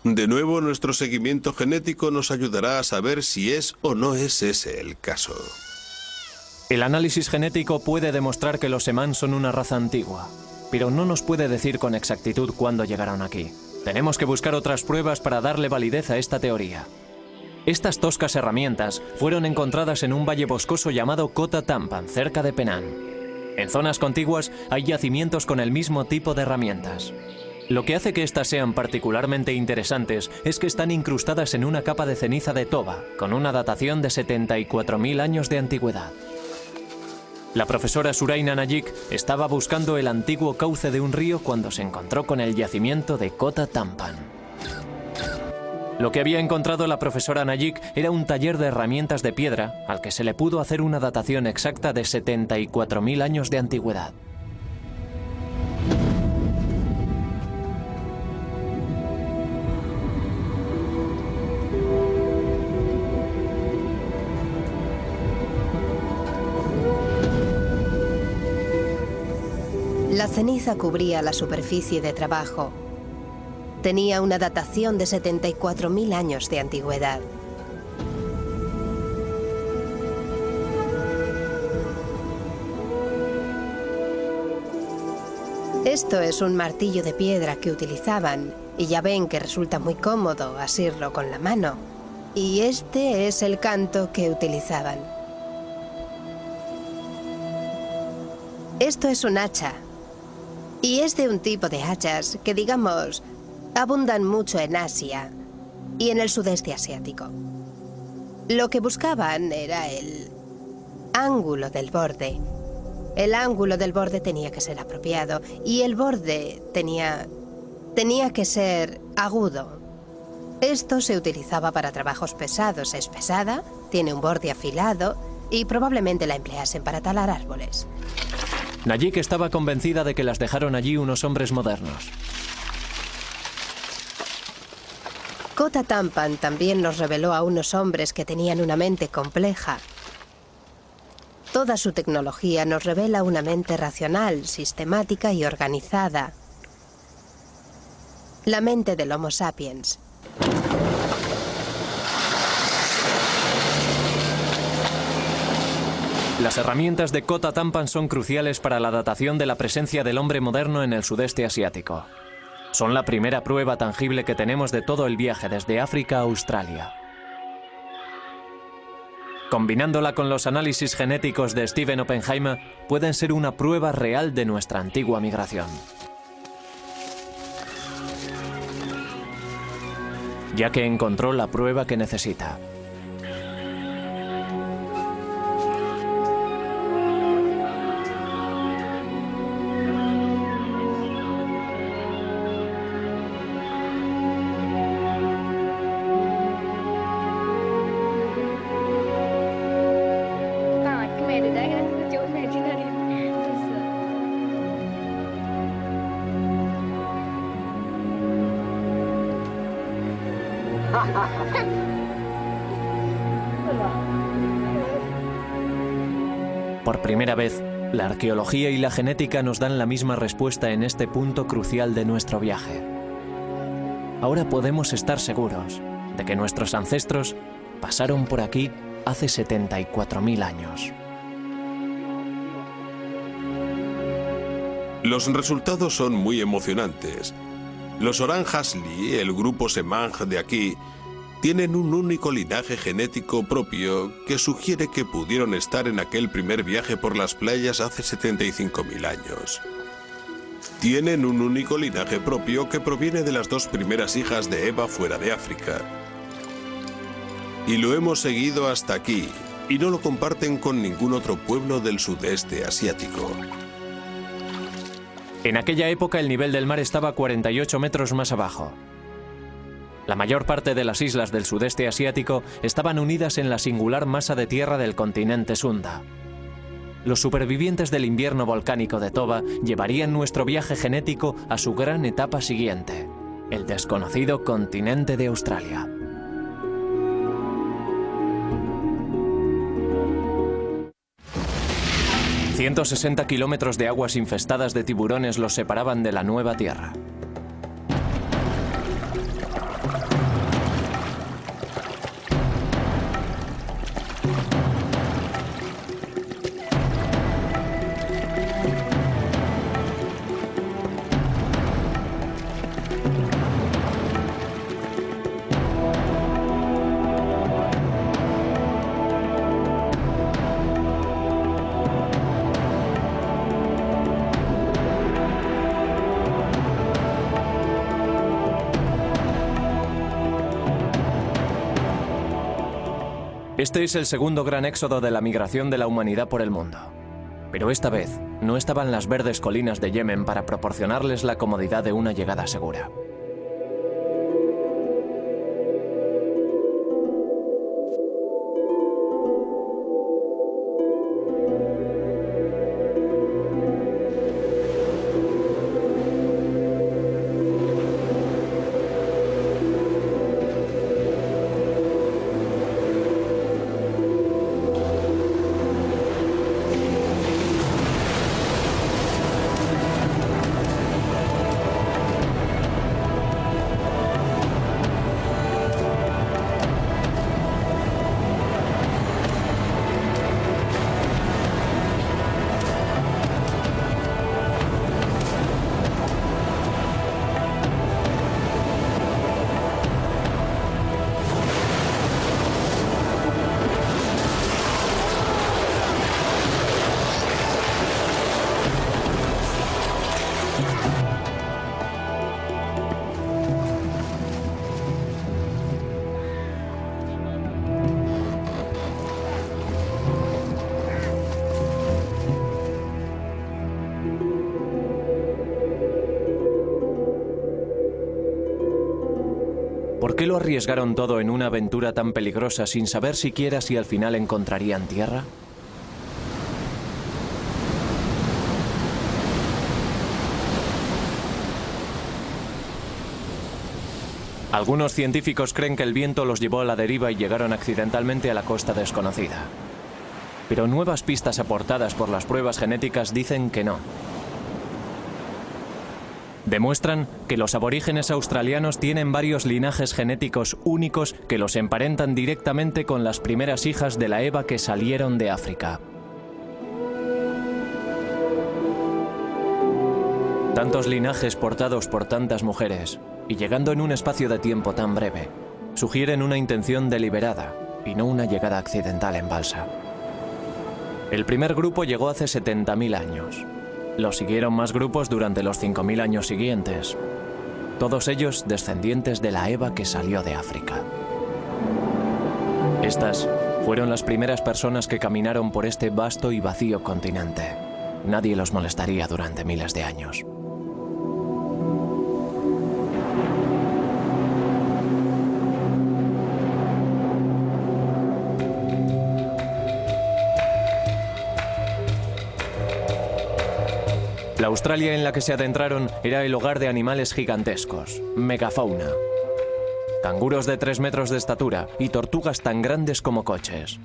De nuevo, nuestro seguimiento genético nos ayudará a saber si es o no es ese el caso. El análisis genético puede demostrar que los Semán son una raza antigua, pero no nos puede decir con exactitud cuándo llegaron aquí. Tenemos que buscar otras pruebas para darle validez a esta teoría. Estas toscas herramientas fueron encontradas en un valle boscoso llamado Kota Tampan, cerca de Penang. En zonas contiguas hay yacimientos con el mismo tipo de herramientas. Lo que hace que estas sean particularmente interesantes es que están incrustadas en una capa de ceniza de Toba, con una datación de 74.000 años de antigüedad. La profesora Suraina Nayik estaba buscando el antiguo cauce de un río cuando se encontró con el yacimiento de Kota Tampan. Lo que había encontrado la profesora Nayik era un taller de herramientas de piedra al que se le pudo hacer una datación exacta de 74.000 años de antigüedad. La ceniza cubría la superficie de trabajo. Tenía una datación de 74.000 años de antigüedad. Esto es un martillo de piedra que utilizaban, y ya ven que resulta muy cómodo asirlo con la mano. Y este es el canto que utilizaban. Esto es un hacha. Y es de un tipo de hachas que, digamos, abundan mucho en Asia y en el sudeste asiático. Lo que buscaban era el ángulo del borde. El ángulo del borde tenía que ser apropiado y el borde tenía que ser agudo. Esto se utilizaba para trabajos pesados. Es pesada, tiene un borde afilado y probablemente la empleasen para talar árboles. Nayik estaba convencida de que las dejaron allí unos hombres modernos. Kota Tampan también nos reveló a unos hombres que tenían una mente compleja. Toda su tecnología nos revela una mente racional, sistemática y organizada. La mente del Homo sapiens. Las herramientas de Kota Tampan son cruciales para la datación de la presencia del hombre moderno en el sudeste asiático. Son la primera prueba tangible que tenemos de todo el viaje desde África a Australia. Combinándola con los análisis genéticos de Stephen Oppenheimer, pueden ser una prueba real de nuestra antigua migración. Ya que encontró la prueba que necesita. Por primera vez, la arqueología y la genética nos dan la misma respuesta en este punto crucial de nuestro viaje. Ahora podemos estar seguros de que nuestros ancestros pasaron por aquí hace 74.000 años. Los resultados son muy emocionantes. Los Oran-Hasley, el grupo Semang de aquí, tienen un único linaje genético propio que sugiere que pudieron estar en aquel primer viaje por las playas hace 75.000 años. Tienen un único linaje propio que proviene de las dos primeras hijas de Eva fuera de África. Y lo hemos seguido hasta aquí, y no lo comparten con ningún otro pueblo del sudeste asiático. En aquella época el nivel del mar estaba 48 metros más abajo. La mayor parte de las islas del sudeste asiático estaban unidas en la singular masa de tierra del continente Sunda. Los supervivientes del invierno volcánico de Toba llevarían nuestro viaje genético a su gran etapa siguiente, el desconocido continente de Australia. ...160 kilómetros de aguas infestadas de tiburones los separaban de la nueva tierra. Este es el segundo gran éxodo de la migración de la humanidad por el mundo. Pero esta vez no estaban las verdes colinas de Yemen para proporcionarles la comodidad de una llegada segura. ¿Por qué lo arriesgaron todo en una aventura tan peligrosa sin saber siquiera si al final encontrarían tierra? Algunos científicos creen que el viento los llevó a la deriva y llegaron accidentalmente a la costa desconocida. Pero nuevas pistas aportadas por las pruebas genéticas dicen que no. Demuestran que los aborígenes australianos tienen varios linajes genéticos únicos que los emparentan directamente con las primeras hijas de la Eva que salieron de África. Tantos linajes portados por tantas mujeres, y llegando en un espacio de tiempo tan breve, sugieren una intención deliberada y no una llegada accidental en balsa. El primer grupo llegó hace 70.000 años. Lo siguieron más grupos durante los 5.000 años siguientes. Todos ellos descendientes de la Eva que salió de África. Estas fueron las primeras personas que caminaron por este vasto y vacío continente. Nadie los molestaría durante miles de años. La Australia en la que se adentraron era el hogar de animales gigantescos, megafauna. Canguros de 3 metros de estatura y tortugas tan grandes como coches.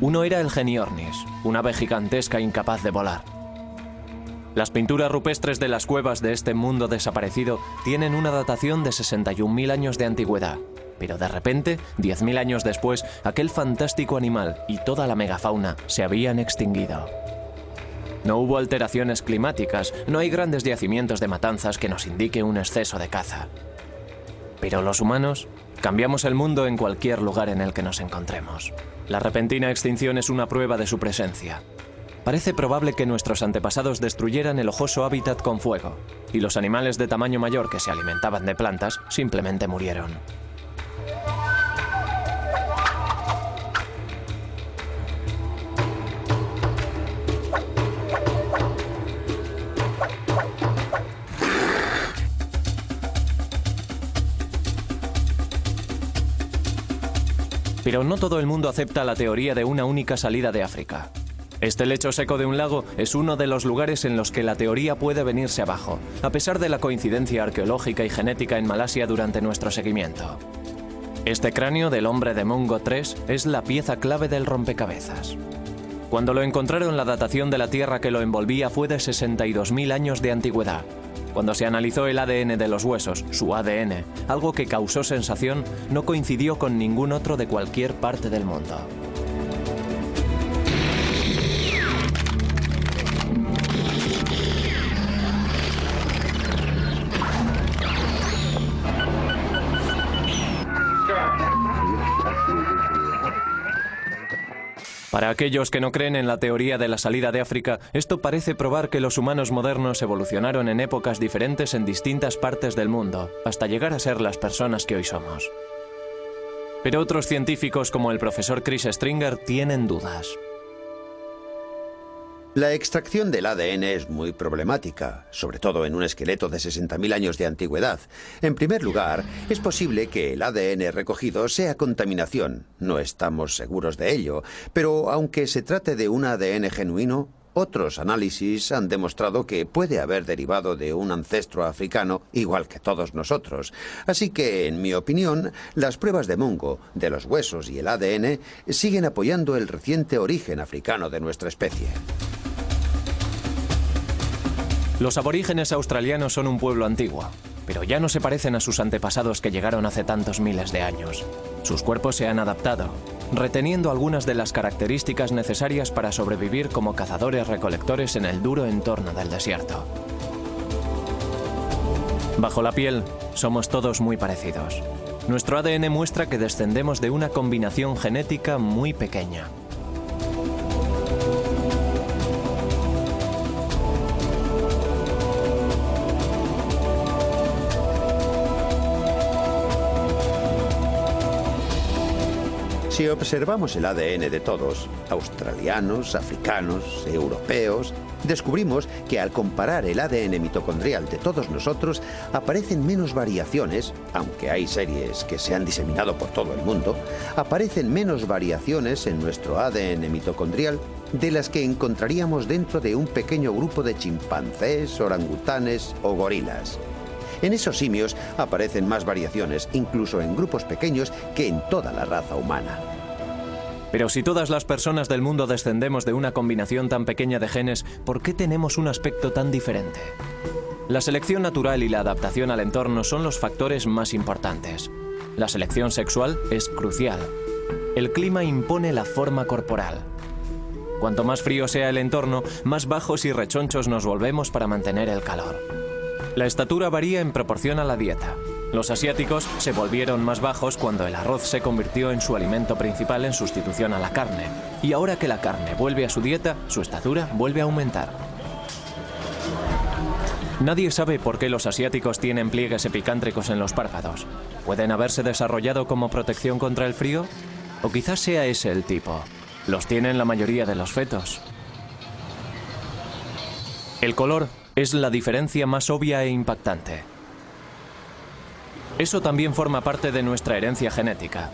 Uno era el Geniornis, un ave gigantesca incapaz de volar. Las pinturas rupestres de las cuevas de este mundo desaparecido tienen una datación de 61.000 años de antigüedad. Pero de repente, 10.000 años después, aquel fantástico animal y toda la megafauna se habían extinguido. No hubo alteraciones climáticas, no hay grandes yacimientos de matanzas que nos indique un exceso de caza. Pero los humanos cambiamos el mundo en cualquier lugar en el que nos encontremos. La repentina extinción es una prueba de su presencia. Parece probable que nuestros antepasados destruyeran el ojoso hábitat con fuego, y los animales de tamaño mayor que se alimentaban de plantas simplemente murieron. Pero no todo el mundo acepta la teoría de una única salida de África. Este lecho seco de un lago es uno de los lugares en los que la teoría puede venirse abajo, a pesar de la coincidencia arqueológica y genética en Malasia durante nuestro seguimiento. Este cráneo del hombre de Mungo III es la pieza clave del rompecabezas. Cuando lo encontraron, la datación de la tierra que lo envolvía fue de 62.000 años de antigüedad. Cuando se analizó el ADN de los huesos, su ADN, algo que causó sensación, no coincidió con ningún otro de cualquier parte del mundo. Para aquellos que no creen en la teoría de la salida de África, esto parece probar que los humanos modernos evolucionaron en épocas diferentes en distintas partes del mundo, hasta llegar a ser las personas que hoy somos. Pero otros científicos, como el profesor Chris Stringer, tienen dudas. La extracción del ADN es muy problemática, sobre todo en un esqueleto de 60.000 años de antigüedad. En primer lugar, es posible que el ADN recogido sea contaminación. No estamos seguros de ello, pero aunque se trate de un ADN genuino, otros análisis han demostrado que puede haber derivado de un ancestro africano, igual que todos nosotros. Así que, en mi opinión, las pruebas de Mungo, de los huesos y el ADN siguen apoyando el reciente origen africano de nuestra especie. Los aborígenes australianos son un pueblo antiguo, pero ya no se parecen a sus antepasados que llegaron hace tantos miles de años. Sus cuerpos se han adaptado, reteniendo algunas de las características necesarias para sobrevivir como cazadores-recolectores en el duro entorno del desierto. Bajo la piel, somos todos muy parecidos. Nuestro ADN muestra que descendemos de una combinación genética muy pequeña. Si observamos el ADN de todos, australianos, africanos, europeos, descubrimos que al comparar el ADN mitocondrial de todos nosotros, aparecen menos variaciones, aunque hay series que se han diseminado por todo el mundo, aparecen menos variaciones en nuestro ADN mitocondrial de las que encontraríamos dentro de un pequeño grupo de chimpancés, orangutanes o gorilas. En esos simios aparecen más variaciones, incluso en grupos pequeños, que en toda la raza humana. Pero si todas las personas del mundo descendemos de una combinación tan pequeña de genes, ¿por qué tenemos un aspecto tan diferente? La selección natural y la adaptación al entorno son los factores más importantes. La selección sexual es crucial. El clima impone la forma corporal. Cuanto más frío sea el entorno, más bajos y rechonchos nos volvemos para mantener el calor. La estatura varía en proporción a la dieta. Los asiáticos se volvieron más bajos cuando el arroz se convirtió en su alimento principal en sustitución a la carne. Y ahora que la carne vuelve a su dieta, su estatura vuelve a aumentar. Nadie sabe por qué los asiáticos tienen pliegues epicántricos en los párpados. ¿Pueden haberse desarrollado como protección contra el frío? O quizás sea ese el tipo. Los tienen la mayoría de los fetos. El color es la diferencia más obvia e impactante. Eso también forma parte de nuestra herencia genética.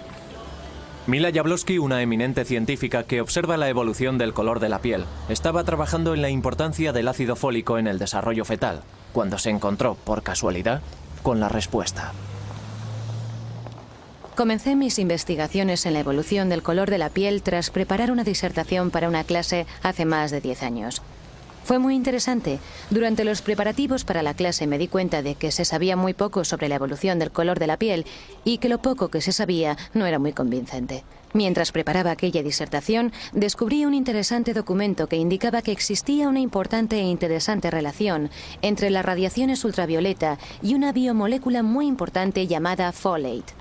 Mila Jablonski, una eminente científica que observa la evolución del color de la piel, estaba trabajando en la importancia del ácido fólico en el desarrollo fetal, cuando se encontró, por casualidad, con la respuesta. Comencé mis investigaciones en la evolución del color de la piel tras preparar una disertación para una clase hace más de 10 años. Fue muy interesante. Durante los preparativos para la clase me di cuenta de que se sabía muy poco sobre la evolución del color de la piel y que lo poco que se sabía no era muy convincente. Mientras preparaba aquella disertación, descubrí un interesante documento que indicaba que existía una importante e interesante relación entre las radiaciones ultravioleta y una biomolécula muy importante llamada folate.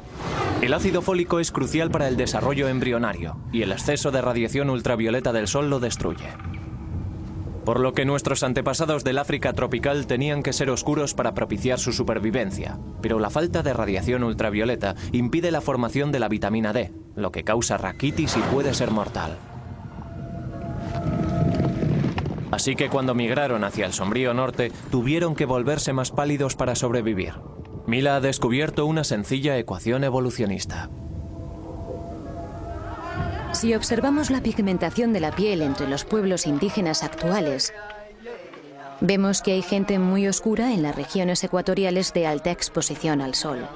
El ácido fólico es crucial para el desarrollo embrionario y el exceso de radiación ultravioleta del Sol lo destruye. Por lo que nuestros antepasados del África tropical tenían que ser oscuros para propiciar su supervivencia, pero la falta de radiación ultravioleta impide la formación de la vitamina D, lo que causa raquitis y puede ser mortal. Así que cuando migraron hacia el sombrío norte, tuvieron que volverse más pálidos para sobrevivir. Mila ha descubierto una sencilla ecuación evolucionista. Si observamos la pigmentación de la piel entre los pueblos indígenas actuales, vemos que hay gente muy oscura en las regiones ecuatoriales de alta exposición al sol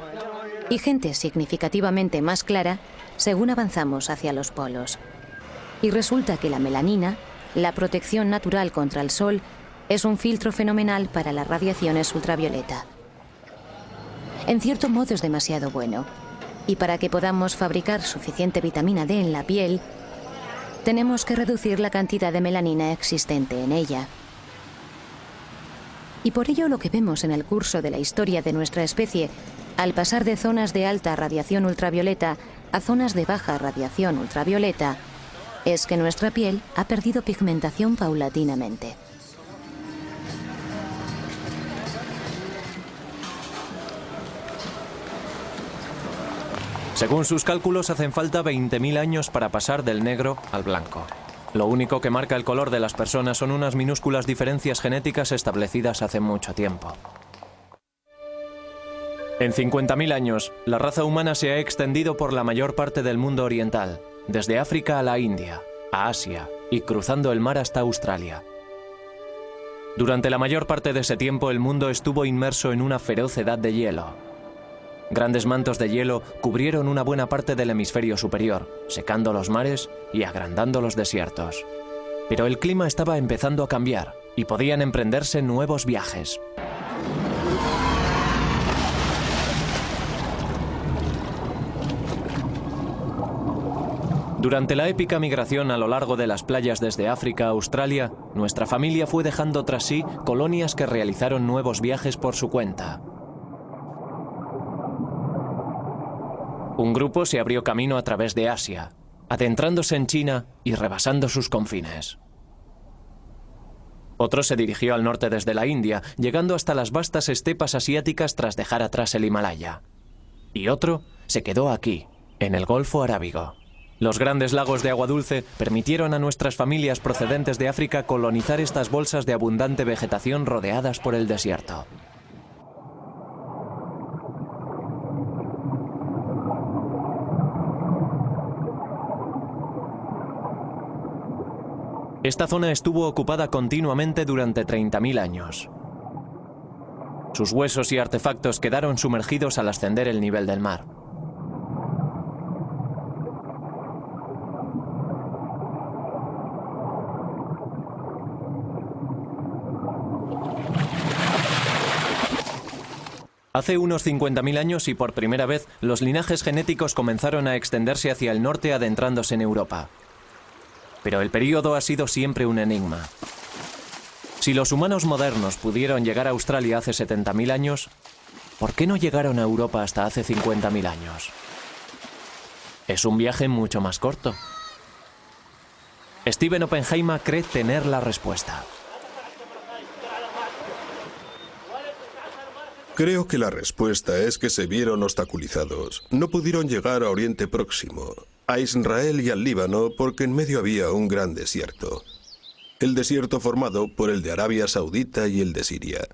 y gente significativamente más clara según avanzamos hacia los polos. Y resulta que la melanina, la protección natural contra el sol, es un filtro fenomenal para las radiaciones ultravioleta. En cierto modo es demasiado bueno. Y para que podamos fabricar suficiente vitamina D en la piel, tenemos que reducir la cantidad de melanina existente en ella. Y por ello lo que vemos en el curso de la historia de nuestra especie, al pasar de zonas de alta radiación ultravioleta a zonas de baja radiación ultravioleta, es que nuestra piel ha perdido pigmentación paulatinamente. Según sus cálculos, hacen falta 20.000 años para pasar del negro al blanco. Lo único que marca el color de las personas son unas minúsculas diferencias genéticas establecidas hace mucho tiempo. En 50.000 años, la raza humana se ha extendido por la mayor parte del mundo oriental, desde África a la India, a Asia y cruzando el mar hasta Australia. Durante la mayor parte de ese tiempo, el mundo estuvo inmerso en una feroz edad de hielo. Grandes mantos de hielo cubrieron una buena parte del hemisferio superior, secando los mares y agrandando los desiertos. Pero el clima estaba empezando a cambiar y podían emprenderse nuevos viajes. Durante la épica migración a lo largo de las playas desde África a Australia, nuestra familia fue dejando tras sí colonias que realizaron nuevos viajes por su cuenta. Un grupo se abrió camino a través de Asia, adentrándose en China y rebasando sus confines. Otro se dirigió al norte desde la India, llegando hasta las vastas estepas asiáticas tras dejar atrás el Himalaya. Y otro se quedó aquí, en el Golfo Arábigo. Los grandes lagos de agua dulce permitieron a nuestras familias procedentes de África colonizar estas bolsas de abundante vegetación rodeadas por el desierto. Esta zona estuvo ocupada continuamente durante 30.000 años. Sus huesos y artefactos quedaron sumergidos al ascender el nivel del mar. Hace unos 50.000 años y por primera vez, los linajes genéticos comenzaron a extenderse hacia el norte adentrándose en Europa. Pero el período ha sido siempre un enigma. Si los humanos modernos pudieron llegar a Australia hace 70.000 años, ¿por qué no llegaron a Europa hasta hace 50.000 años? Es un viaje mucho más corto. Steven Oppenheimer cree tener la respuesta. Creo que la respuesta es que se vieron obstaculizados. No pudieron llegar a Oriente Próximo, a Israel y al Líbano porque en medio había un gran desierto. El desierto formado por el de Arabia Saudita y el de Siria.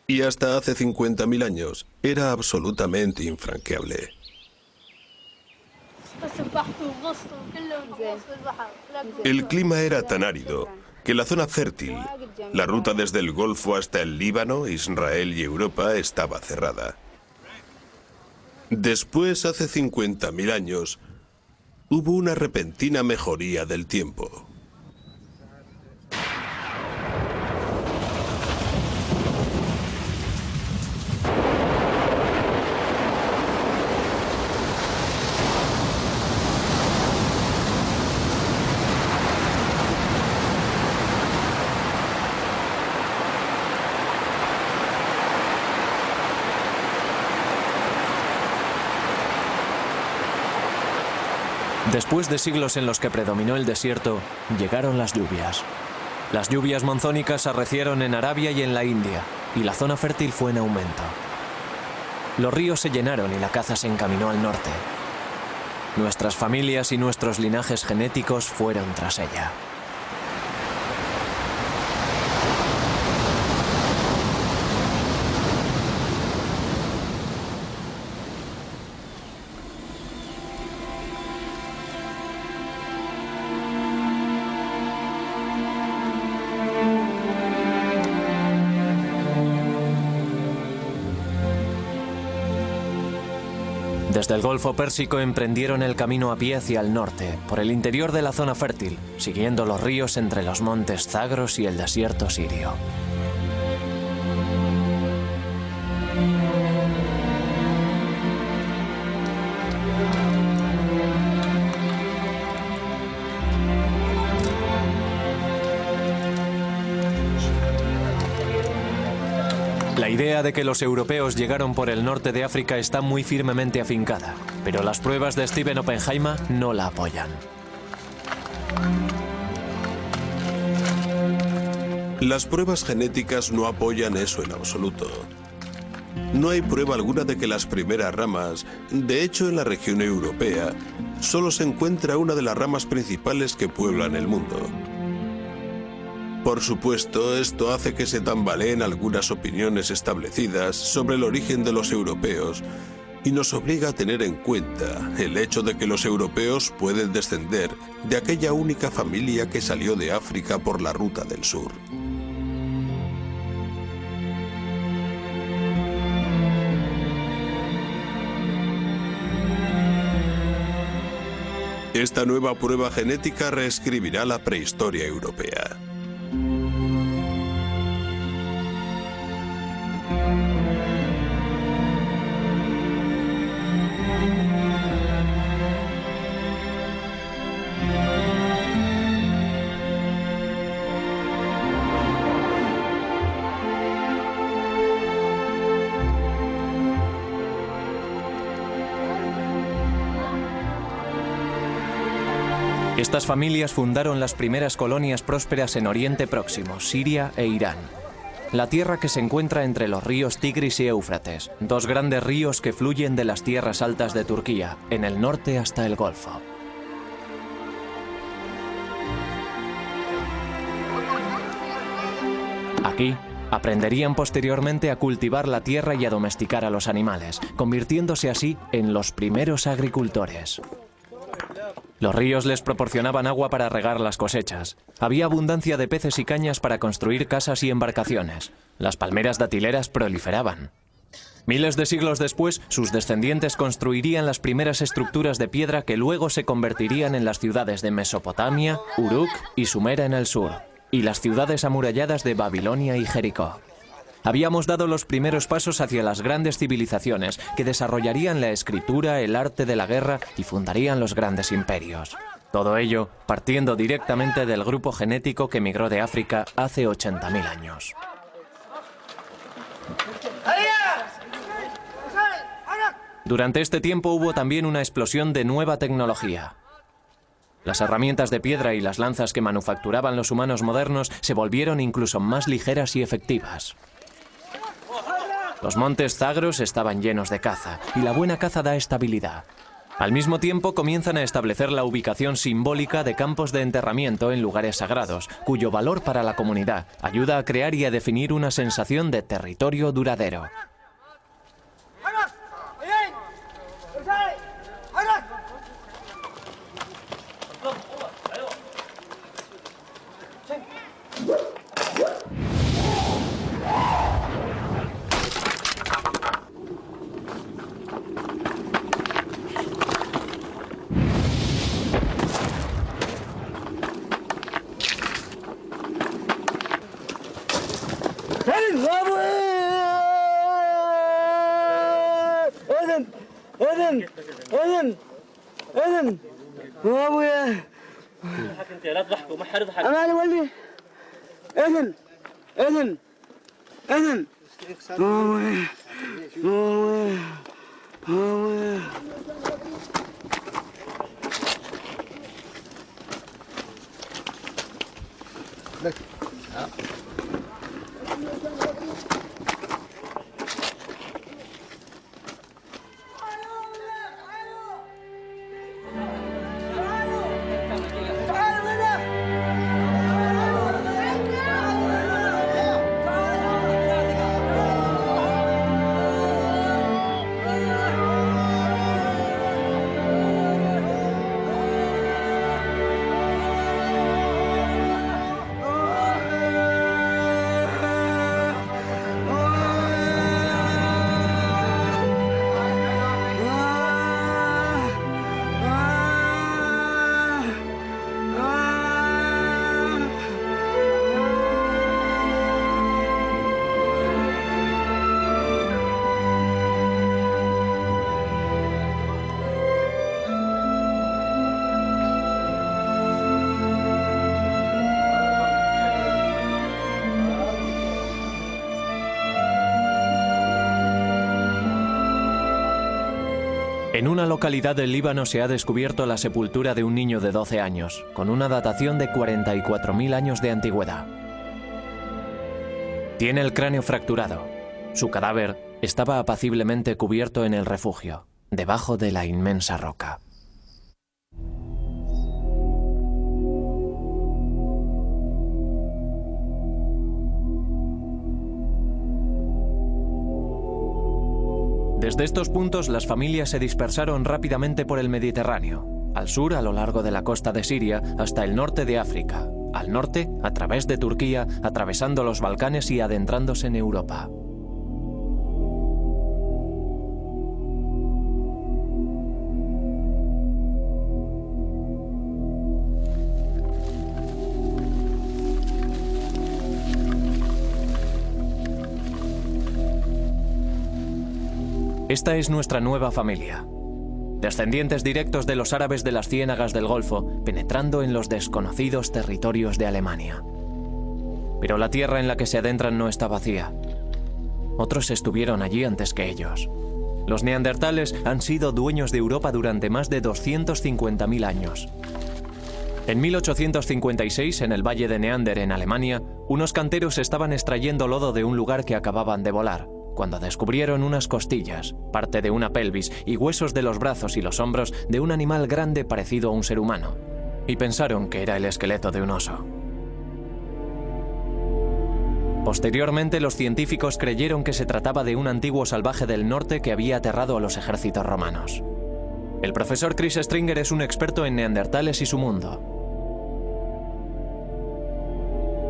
Y hasta hace 50.000 años era absolutamente infranqueable. El clima era tan árido que la zona fértil, la ruta desde el Golfo hasta el Líbano, Israel y Europa, estaba cerrada. Después, hace 50.000 años, hubo una repentina mejoría del tiempo. Después de siglos en los que predominó el desierto, llegaron las lluvias. Las lluvias monzónicas arrecieron en Arabia y en la India, y la zona fértil fue en aumento. Los ríos se llenaron y la caza se encaminó al norte. Nuestras familias y nuestros linajes genéticos fueron tras ella. Desde el Golfo Pérsico emprendieron el camino a pie hacia el norte, por el interior de la zona fértil, siguiendo los ríos entre los montes Zagros y el desierto sirio. La idea de que los europeos llegaron por el norte de África está muy firmemente afincada, pero las pruebas de Stephen Oppenheimer no la apoyan. Las pruebas genéticas no apoyan eso en absoluto. No hay prueba alguna de que las primeras ramas, de hecho en la región europea, solo se encuentra una de las ramas principales que pueblan el mundo. Por supuesto, esto hace que se tambaleen algunas opiniones establecidas sobre el origen de los europeos y nos obliga a tener en cuenta el hecho de que los europeos pueden descender de aquella única familia que salió de África por la ruta del sur. Esta nueva prueba genética reescribirá la prehistoria europea. Estas familias fundaron las primeras colonias prósperas en Oriente Próximo, Siria e Irán. La tierra que se encuentra entre los ríos Tigris y Éufrates, dos grandes ríos que fluyen de las tierras altas de Turquía, en el norte hasta el Golfo. Aquí, aprenderían posteriormente a cultivar la tierra y a domesticar a los animales, convirtiéndose así en los primeros agricultores. Los ríos les proporcionaban agua para regar las cosechas. Había abundancia de peces y cañas para construir casas y embarcaciones. Las palmeras datileras proliferaban. Miles de siglos después, sus descendientes construirían las primeras estructuras de piedra que luego se convertirían en las ciudades de Mesopotamia, Uruk y Sumera en el sur, y las ciudades amuralladas de Babilonia y Jericó. Habíamos dado los primeros pasos hacia las grandes civilizaciones que desarrollarían la escritura, el arte de la guerra y fundarían los grandes imperios. Todo ello partiendo directamente del grupo genético que migró de África hace 80.000 años. Durante este tiempo hubo también una explosión de nueva tecnología. Las herramientas de piedra y las lanzas que manufacturaban los humanos modernos se volvieron incluso más ligeras y efectivas. Los montes Zagros estaban llenos de caza, y la buena caza da estabilidad. Al mismo tiempo comienzan a establecer la ubicación simbólica de campos de enterramiento en lugares sagrados, cuyo valor para la comunidad ayuda a crear y a definir una sensación de territorio duradero. En una localidad del Líbano se ha descubierto la sepultura de un niño de 12 años, con una datación de 44.000 años de antigüedad. Tiene el cráneo fracturado. Su cadáver estaba apaciblemente cubierto en el refugio, debajo de la inmensa roca. Desde estos puntos las familias se dispersaron rápidamente por el Mediterráneo, al sur a lo largo de la costa de Siria hasta el norte de África, al norte a través de Turquía, atravesando los Balcanes y adentrándose en Europa. Esta es nuestra nueva familia. Descendientes directos de los árabes de las ciénagas del Golfo, penetrando en los desconocidos territorios de Alemania. Pero la tierra en la que se adentran no está vacía. Otros estuvieron allí antes que ellos. Los neandertales han sido dueños de Europa durante más de 250.000 años. En 1856, en el Valle de Neander, en Alemania, unos canteros estaban extrayendo lodo de un lugar que acababan de volar, cuando descubrieron unas costillas, parte de una pelvis y huesos de los brazos y los hombros de un animal grande parecido a un ser humano, y pensaron que era el esqueleto de un oso. Posteriormente, los científicos creyeron que se trataba de un antiguo salvaje del norte que había aterrado a los ejércitos romanos. El profesor Chris Stringer es un experto en neandertales y su mundo.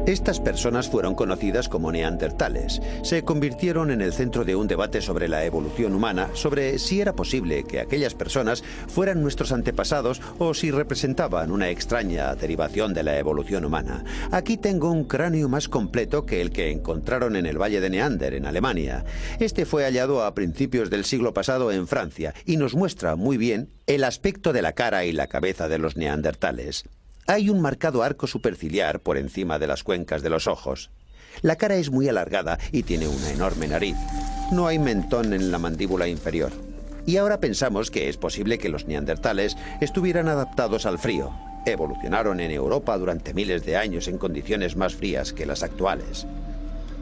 Estas personas fueron conocidas como neandertales. Se convirtieron en el centro de un debate sobre la evolución humana, sobre si era posible que aquellas personas fueran nuestros antepasados o si representaban una extraña derivación de la evolución humana. Aquí tengo un cráneo más completo que el que encontraron en el Valle de Neander, en Alemania. Este fue hallado a principios del siglo pasado en Francia y nos muestra muy bien el aspecto de la cara y la cabeza de los neandertales. Hay un marcado arco superciliar por encima de las cuencas de los ojos. La cara es muy alargada y tiene una enorme nariz. No hay mentón en la mandíbula inferior. Y ahora pensamos que es posible que los neandertales estuvieran adaptados al frío. Evolucionaron en Europa durante miles de años en condiciones más frías que las actuales.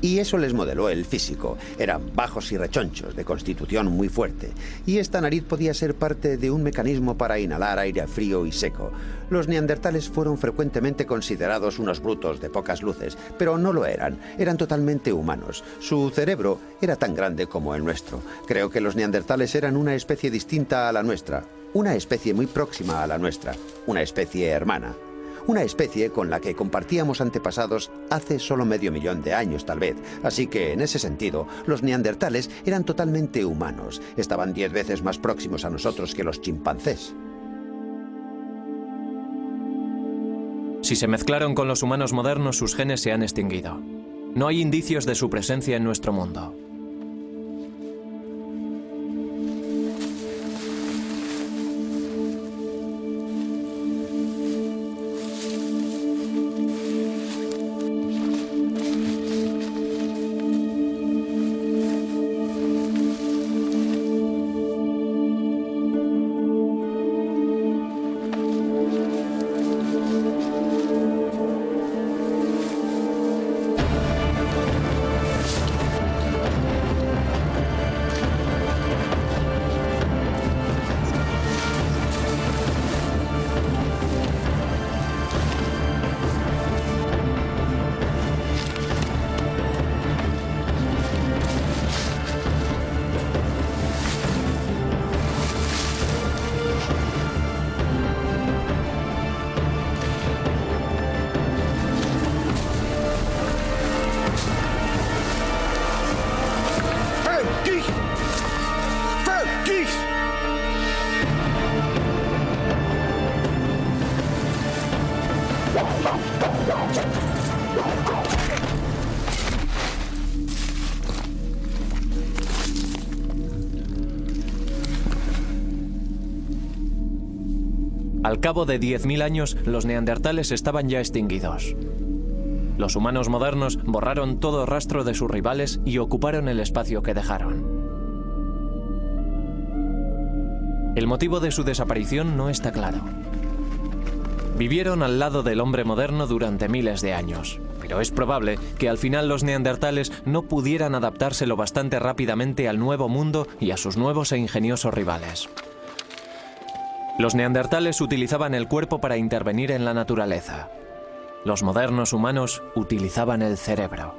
Y eso les modeló el físico. Eran bajos y rechonchos, de constitución muy fuerte. Y esta nariz podía ser parte de un mecanismo para inhalar aire frío y seco. Los neandertales fueron frecuentemente considerados unos brutos de pocas luces, pero no lo eran. Eran totalmente humanos. Su cerebro era tan grande como el nuestro. Creo que los neandertales eran una especie distinta a la nuestra. Una especie muy próxima a la nuestra. Una especie hermana. Una especie con la que compartíamos antepasados hace solo medio millón de años, tal vez. Así que, en ese sentido, los neandertales eran totalmente humanos. Estaban 10 veces más próximos a nosotros que los chimpancés. Si se mezclaron con los humanos modernos, sus genes se han extinguido. No hay indicios de su presencia en nuestro mundo. Al cabo de 10.000 años, los neandertales estaban ya extinguidos. Los humanos modernos borraron todo rastro de sus rivales y ocuparon el espacio que dejaron. El motivo de su desaparición no está claro. Vivieron al lado del hombre moderno durante miles de años, pero es probable que al final los neandertales no pudieran adaptarse lo bastante rápidamente al nuevo mundo y a sus nuevos e ingeniosos rivales. Los neandertales utilizaban el cuerpo para intervenir en la naturaleza. Los modernos humanos utilizaban el cerebro.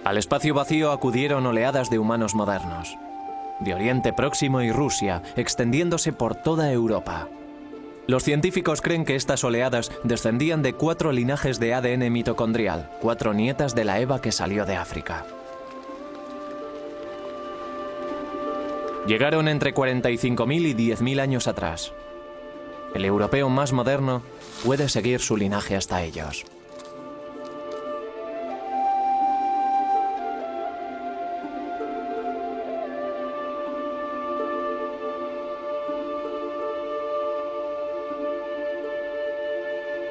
Al espacio vacío acudieron oleadas de humanos modernos, de Oriente Próximo y Rusia, extendiéndose por toda Europa. Los científicos creen que estas oleadas descendían de 4 linajes de ADN mitocondrial, 4 nietas de la Eva que salió de África. Llegaron entre 45.000 y 10.000 años atrás. El europeo más moderno puede seguir su linaje hasta ellos.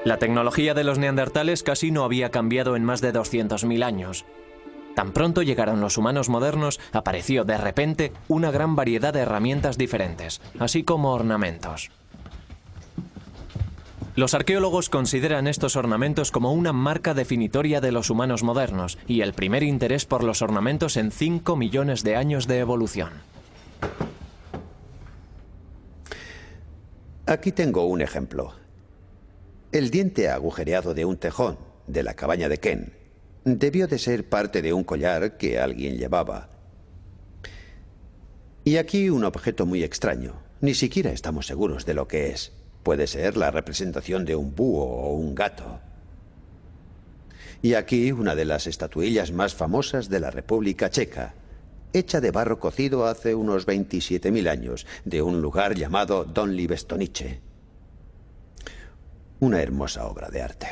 La tecnología de los neandertales casi no había cambiado en más de 200.000 años. Tan pronto llegaron los humanos modernos, apareció de repente una gran variedad de herramientas diferentes, así como ornamentos. Los arqueólogos consideran estos ornamentos como una marca definitoria de los humanos modernos y el primer interés por los ornamentos en 5 millones de años de evolución. Aquí tengo un ejemplo. El diente agujereado de un tejón de la cabaña de Ken debió de ser parte de un collar que alguien llevaba. Y aquí un objeto muy extraño. Ni siquiera estamos seguros de lo que es. Puede ser la representación de un búho o un gato. Y aquí una de las estatuillas más famosas de la República Checa, hecha de barro cocido hace unos 27.000 años, de un lugar llamado Donli Bestonice. Una hermosa obra de arte.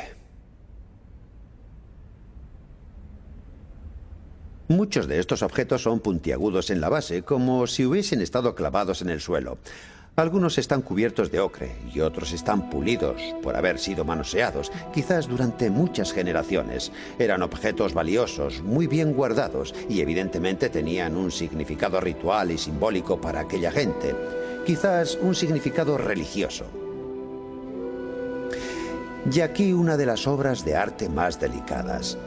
Muchos de estos objetos son puntiagudos en la base, como si hubiesen estado clavados en el suelo. Algunos están cubiertos de ocre y otros están pulidos por haber sido manoseados, quizás durante muchas generaciones. Eran objetos valiosos, muy bien guardados y evidentemente tenían un significado ritual y simbólico para aquella gente. Quizás un significado religioso. Y aquí una de las obras de arte más delicadas.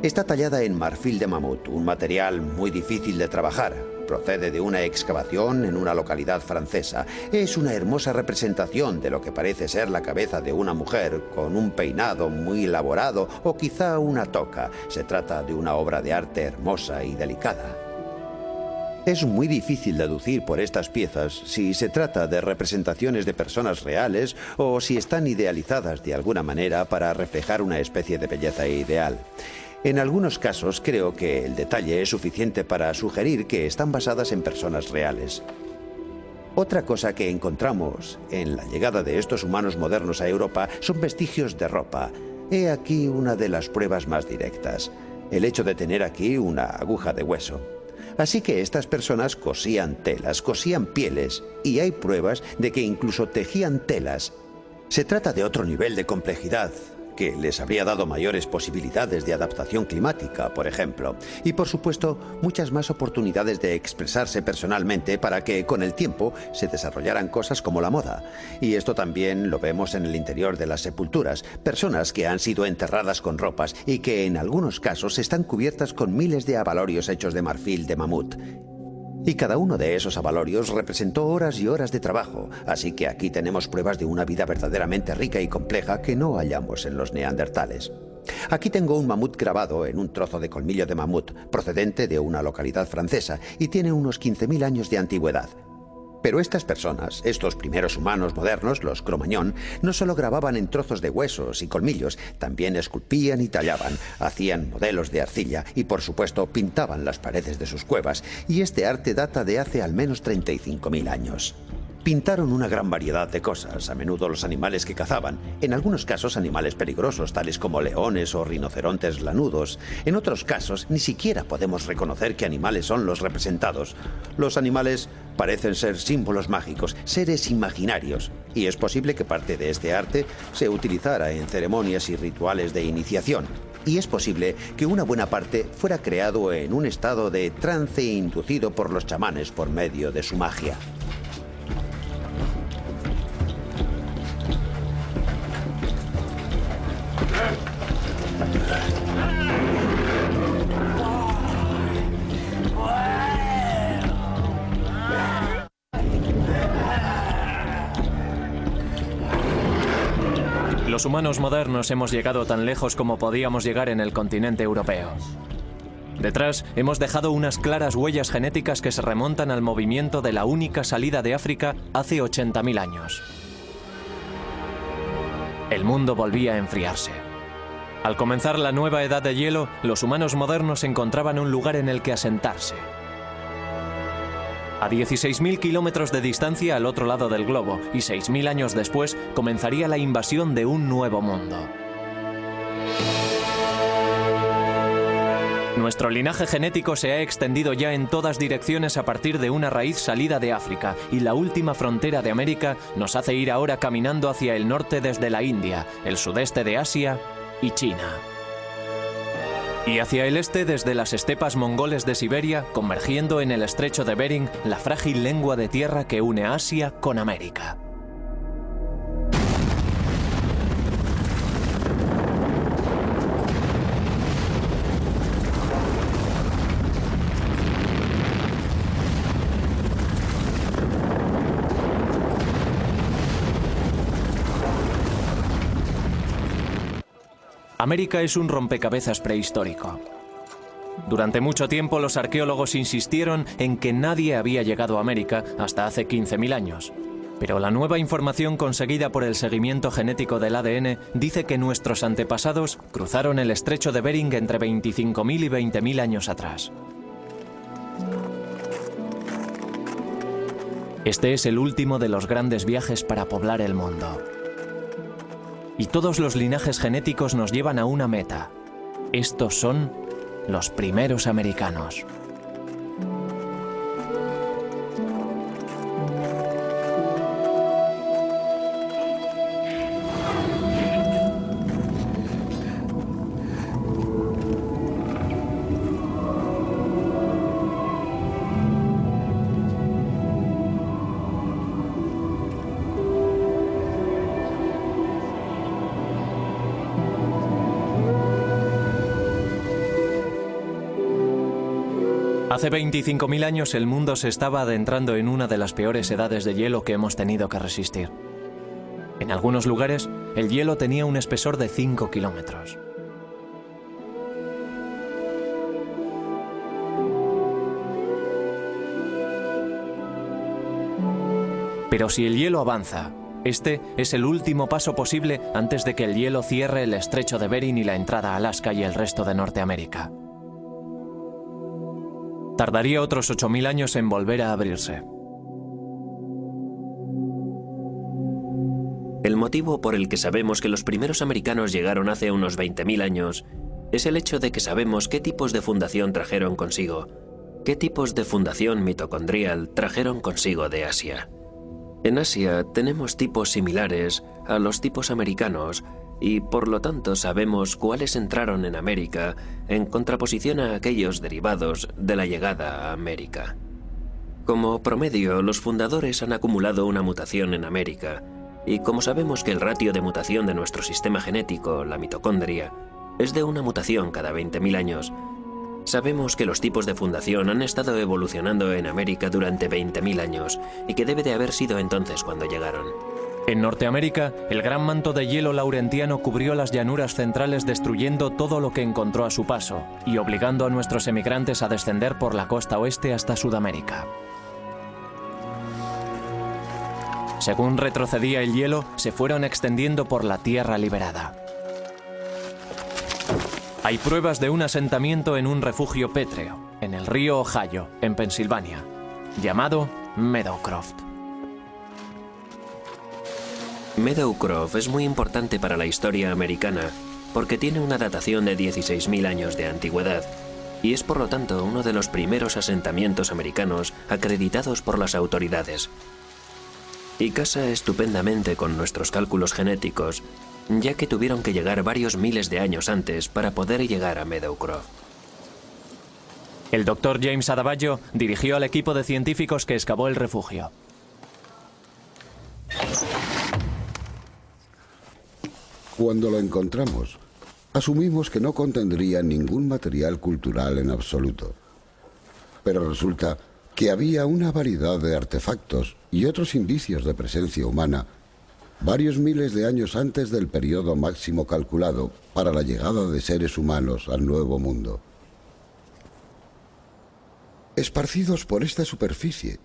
Está tallada en marfil de mamut, un material muy difícil de trabajar. Procede de una excavación en una localidad francesa. Es una hermosa representación de lo que parece ser la cabeza de una mujer, con un peinado muy elaborado o quizá una toca. Se trata de una obra de arte hermosa y delicada. Es muy difícil deducir por estas piezas si se trata de representaciones de personas reales o si están idealizadas de alguna manera para reflejar una especie de belleza ideal. En algunos casos creo que el detalle es suficiente para sugerir que están basadas en personas reales. Otra cosa que encontramos en la llegada de estos humanos modernos a Europa son vestigios de ropa. He aquí una de las pruebas más directas. El hecho de tener aquí una aguja de hueso. Así que estas personas cosían telas, cosían pieles, y hay pruebas de que incluso tejían telas. Se trata de otro nivel de complejidad, que les habría dado mayores posibilidades de adaptación climática, por ejemplo, y por supuesto muchas más oportunidades de expresarse personalmente para que con el tiempo se desarrollaran cosas como la moda. Y esto también lo vemos en el interior de las sepulturas, personas que han sido enterradas con ropas y que en algunos casos están cubiertas con miles de abalorios hechos de marfil de mamut. Y cada uno de esos abalorios representó horas y horas de trabajo, así que aquí tenemos pruebas de una vida verdaderamente rica y compleja que no hallamos en los neandertales. Aquí tengo un mamut grabado en un trozo de colmillo de mamut, procedente de una localidad francesa, y tiene unos 15.000 años de antigüedad. Pero estas personas, estos primeros humanos modernos, los Cro-Magnon, no solo grababan en trozos de huesos y colmillos, también esculpían y tallaban, hacían modelos de arcilla y, por supuesto, pintaban las paredes de sus cuevas, y este arte data de hace al menos 35.000 años. Pintaron una gran variedad de cosas, a menudo los animales que cazaban, en algunos casos animales peligrosos, tales como leones o rinocerontes lanudos. En otros casos, ni siquiera podemos reconocer qué animales son los representados. Los animales parecen ser símbolos mágicos, seres imaginarios, y es posible que parte de este arte se utilizara en ceremonias y rituales de iniciación. Y es posible que una buena parte fuera creado en un estado de trance inducido por los chamanes por medio de su magia. Los humanos modernos hemos llegado tan lejos como podíamos llegar en el continente europeo. Detrás hemos dejado unas claras huellas genéticas que se remontan al movimiento de la única salida de África hace 80.000 años. El mundo volvía a enfriarse. Al comenzar la nueva edad de hielo, los humanos modernos encontraban un lugar en el que asentarse. A 16.000 kilómetros de distancia al otro lado del globo, y 6.000 años después comenzaría la invasión de un nuevo mundo. Nuestro linaje genético se ha extendido ya en todas direcciones a partir de una raíz salida de África, y la última frontera de América nos hace ir ahora caminando hacia el norte desde la India, el sudeste de Asia y China. Y hacia el este desde las estepas mongoles de Siberia, convergiendo en el estrecho de Bering, la frágil lengua de tierra que une Asia con América. América es un rompecabezas prehistórico. Durante mucho tiempo los arqueólogos insistieron en que nadie había llegado a América hasta hace 15.000 años. Pero la nueva información conseguida por el seguimiento genético del ADN dice que nuestros antepasados cruzaron el estrecho de Bering entre 25.000 y 20.000 años atrás. Este es el último de los grandes viajes para poblar el mundo. Y todos los linajes genéticos nos llevan a una meta. Estos son los primeros americanos. Hace 25.000 años el mundo se estaba adentrando en una de las peores edades de hielo que hemos tenido que resistir. En algunos lugares, el hielo tenía un espesor de 5 kilómetros. Pero si el hielo avanza, este es el último paso posible antes de que el hielo cierre el estrecho de Bering y la entrada a Alaska y el resto de Norteamérica. Tardaría otros 8.000 años en volver a abrirse. El motivo por el que sabemos que los primeros americanos llegaron hace unos 20.000 años es el hecho de que sabemos qué tipos de fundación trajeron consigo, qué tipos de fundación mitocondrial trajeron consigo de Asia. En Asia tenemos tipos similares a los tipos americanos y por lo tanto sabemos cuáles entraron en América en contraposición a aquellos derivados de la llegada a América. Como promedio, los fundadores han acumulado una mutación en América, y como sabemos que el ratio de mutación de nuestro sistema genético, la mitocondria, es de una mutación cada 20.000 años, sabemos que los tipos de fundación han estado evolucionando en América durante 20.000 años, y que debe de haber sido entonces cuando llegaron. En Norteamérica, el gran manto de hielo laurentiano cubrió las llanuras centrales destruyendo todo lo que encontró a su paso y obligando a nuestros emigrantes a descender por la costa oeste hasta Sudamérica. Según retrocedía el hielo, se fueron extendiendo por la tierra liberada. Hay pruebas de un asentamiento en un refugio pétreo, en el río Ohio, en Pensilvania, llamado Meadowcroft. Meadowcroft es muy importante para la historia americana porque tiene una datación de 16.000 años de antigüedad y es por lo tanto uno de los primeros asentamientos americanos acreditados por las autoridades. Y casa estupendamente con nuestros cálculos genéticos, ya que tuvieron que llegar varios miles de años antes para poder llegar a Meadowcroft. El Dr. James Adebayo dirigió al equipo de científicos que excavó el refugio. Cuando lo encontramos, asumimos que no contendría ningún material cultural en absoluto. Pero resulta que había una variedad de artefactos y otros indicios de presencia humana varios miles de años antes del periodo máximo calculado para la llegada de seres humanos al Nuevo Mundo. Esparcidos por esta superficie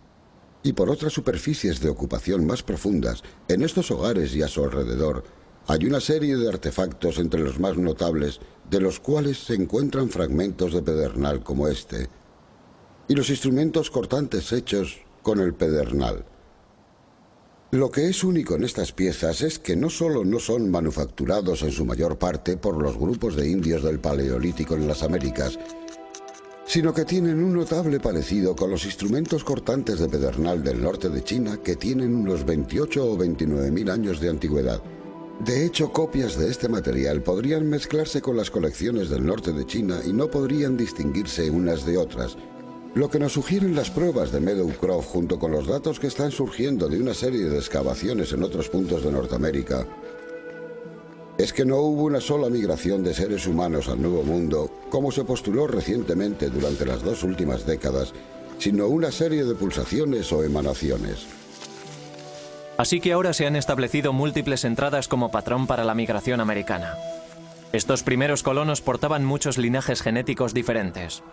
y por otras superficies de ocupación más profundas, en estos hogares y a su alrededor, hay una serie de artefactos entre los más notables, de los cuales se encuentran fragmentos de pedernal como este, y los instrumentos cortantes hechos con el pedernal. Lo que es único en estas piezas es que no solo no son manufacturados en su mayor parte por los grupos de indios del Paleolítico en las Américas, sino que tienen un notable parecido con los instrumentos cortantes de pedernal del norte de China, que tienen unos 28 o 29.000 años de antigüedad. De hecho, copias de este material podrían mezclarse con las colecciones del norte de China y no podrían distinguirse unas de otras. Lo que nos sugieren las pruebas de Meadowcroft, junto con los datos que están surgiendo de una serie de excavaciones en otros puntos de Norteamérica, es que no hubo una sola migración de seres humanos al Nuevo Mundo, como se postuló recientemente durante las 2 últimas décadas, sino una serie de pulsaciones o emanaciones. Así que ahora se han establecido múltiples entradas como patrón para la migración americana. Estos primeros colonos portaban muchos linajes genéticos diferentes.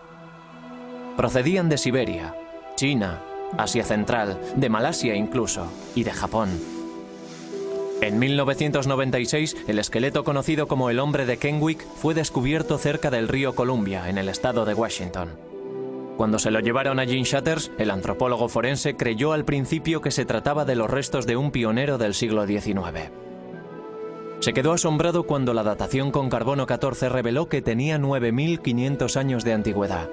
Procedían de Siberia, China, Asia Central, de Malasia incluso, y de Japón. En 1996, el esqueleto conocido como el hombre de Kennewick fue descubierto cerca del río Columbia, en el estado de Washington. Cuando se lo llevaron a Gene Shatters, el antropólogo forense creyó al principio que se trataba de los restos de un pionero del siglo XIX. Se quedó asombrado cuando la datación con carbono 14 reveló que tenía 9.500 años de antigüedad.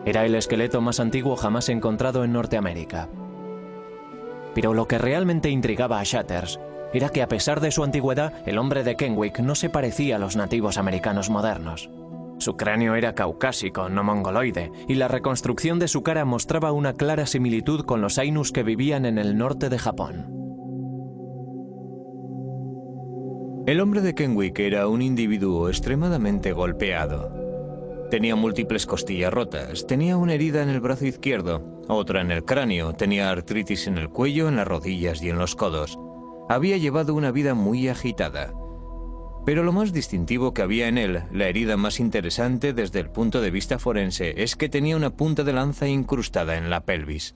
Era el esqueleto más antiguo jamás encontrado en Norteamérica. Pero lo que realmente intrigaba a Shatters era que, a pesar de su antigüedad, el hombre de Kennewick no se parecía a los nativos americanos modernos. Su cráneo era caucásico, no mongoloide, y la reconstrucción de su cara mostraba una clara similitud con los Ainus que vivían en el norte de Japón. El hombre de Kennewick era un individuo extremadamente golpeado. Tenía múltiples costillas rotas, tenía una herida en el brazo izquierdo, otra en el cráneo, tenía artritis en el cuello, en las rodillas y en los codos. Había llevado una vida muy agitada. Pero lo más distintivo que había en él, la herida más interesante desde el punto de vista forense, es que tenía una punta de lanza incrustada en la pelvis.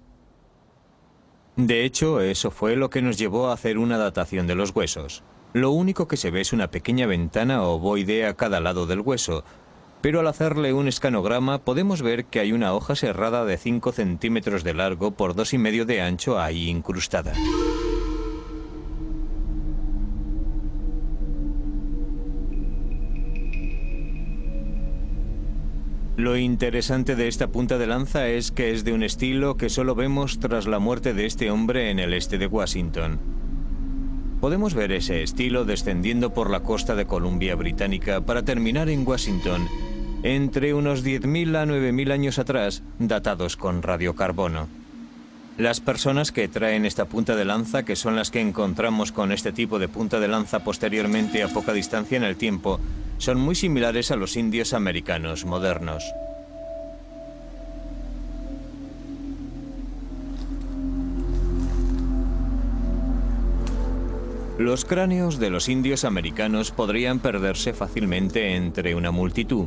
De hecho, eso fue lo que nos llevó a hacer una datación de los huesos. Lo único que se ve es una pequeña ventana ovoide a cada lado del hueso, pero al hacerle un escanograma podemos ver que hay una hoja serrada de 5 centímetros de largo por 2,5 de ancho ahí incrustada. Lo interesante de esta punta de lanza es que es de un estilo que solo vemos tras la muerte de este hombre en el este de Washington. Podemos ver ese estilo descendiendo por la costa de Columbia Británica para terminar en Washington, entre unos 10.000 a 9.000 años atrás, datados con radiocarbono. Las personas que traen esta punta de lanza, que son las que encontramos con este tipo de punta de lanza posteriormente a poca distancia en el tiempo, son muy similares a los indios americanos modernos. Los cráneos de los indios americanos podrían perderse fácilmente entre una multitud.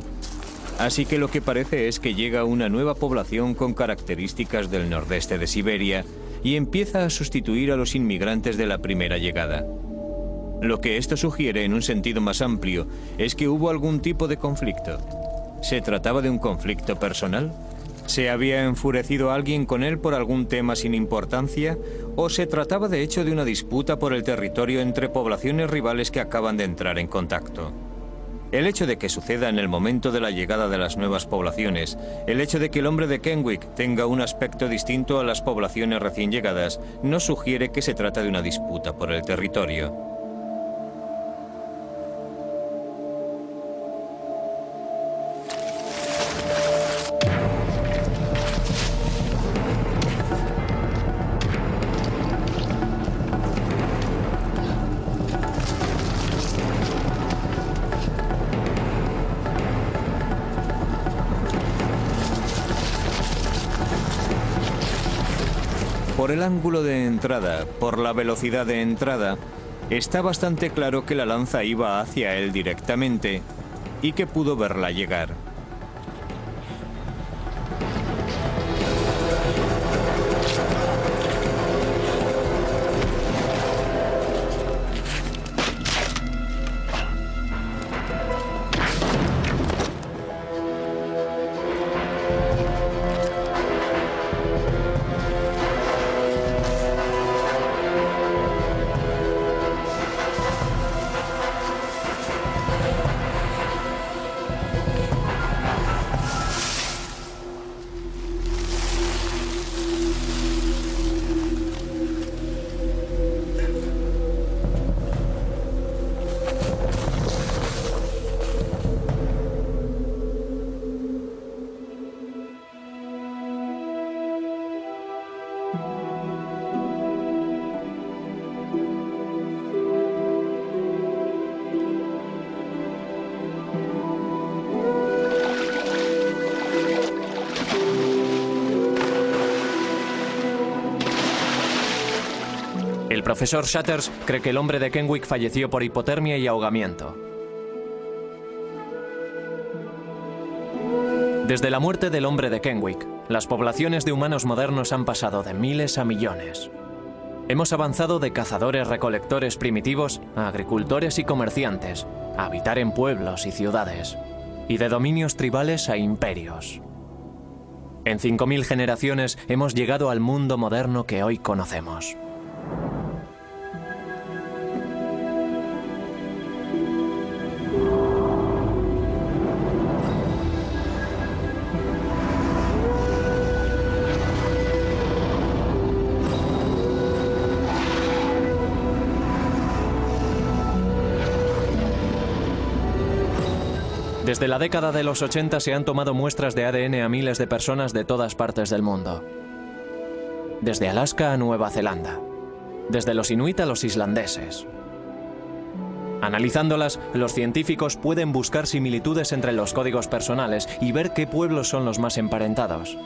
Así que lo que parece es que llega una nueva población con características del nordeste de Siberia y empieza a sustituir a los inmigrantes de la primera llegada. Lo que esto sugiere, en un sentido más amplio, es que hubo algún tipo de conflicto. ¿Se trataba de un conflicto personal? ¿Se había enfurecido alguien con él por algún tema sin importancia? ¿O se trataba de hecho de una disputa por el territorio entre poblaciones rivales que acaban de entrar en contacto? El hecho de que suceda en el momento de la llegada de las nuevas poblaciones, el hecho de que el hombre de Kenwick tenga un aspecto distinto a las poblaciones recién llegadas, no sugiere que se trata de una disputa por el territorio. Por el ángulo de entrada, por la velocidad de entrada, está bastante claro que la lanza iba hacia él directamente y que pudo verla llegar. El profesor Shatters cree que el hombre de Kenwick falleció por hipotermia y ahogamiento. Desde la muerte del hombre de Kenwick, las poblaciones de humanos modernos han pasado de miles a millones. Hemos avanzado de cazadores-recolectores primitivos a agricultores y comerciantes, a habitar en pueblos y ciudades, y de dominios tribales a imperios. En 5000 generaciones hemos llegado al mundo moderno que hoy conocemos. Desde la década de los 80 se han tomado muestras de ADN a miles de personas de todas partes del mundo. Desde Alaska a Nueva Zelanda. Desde los inuit a los islandeses. Analizándolas, los científicos pueden buscar similitudes entre los códigos personales y ver qué pueblos son los más emparentados.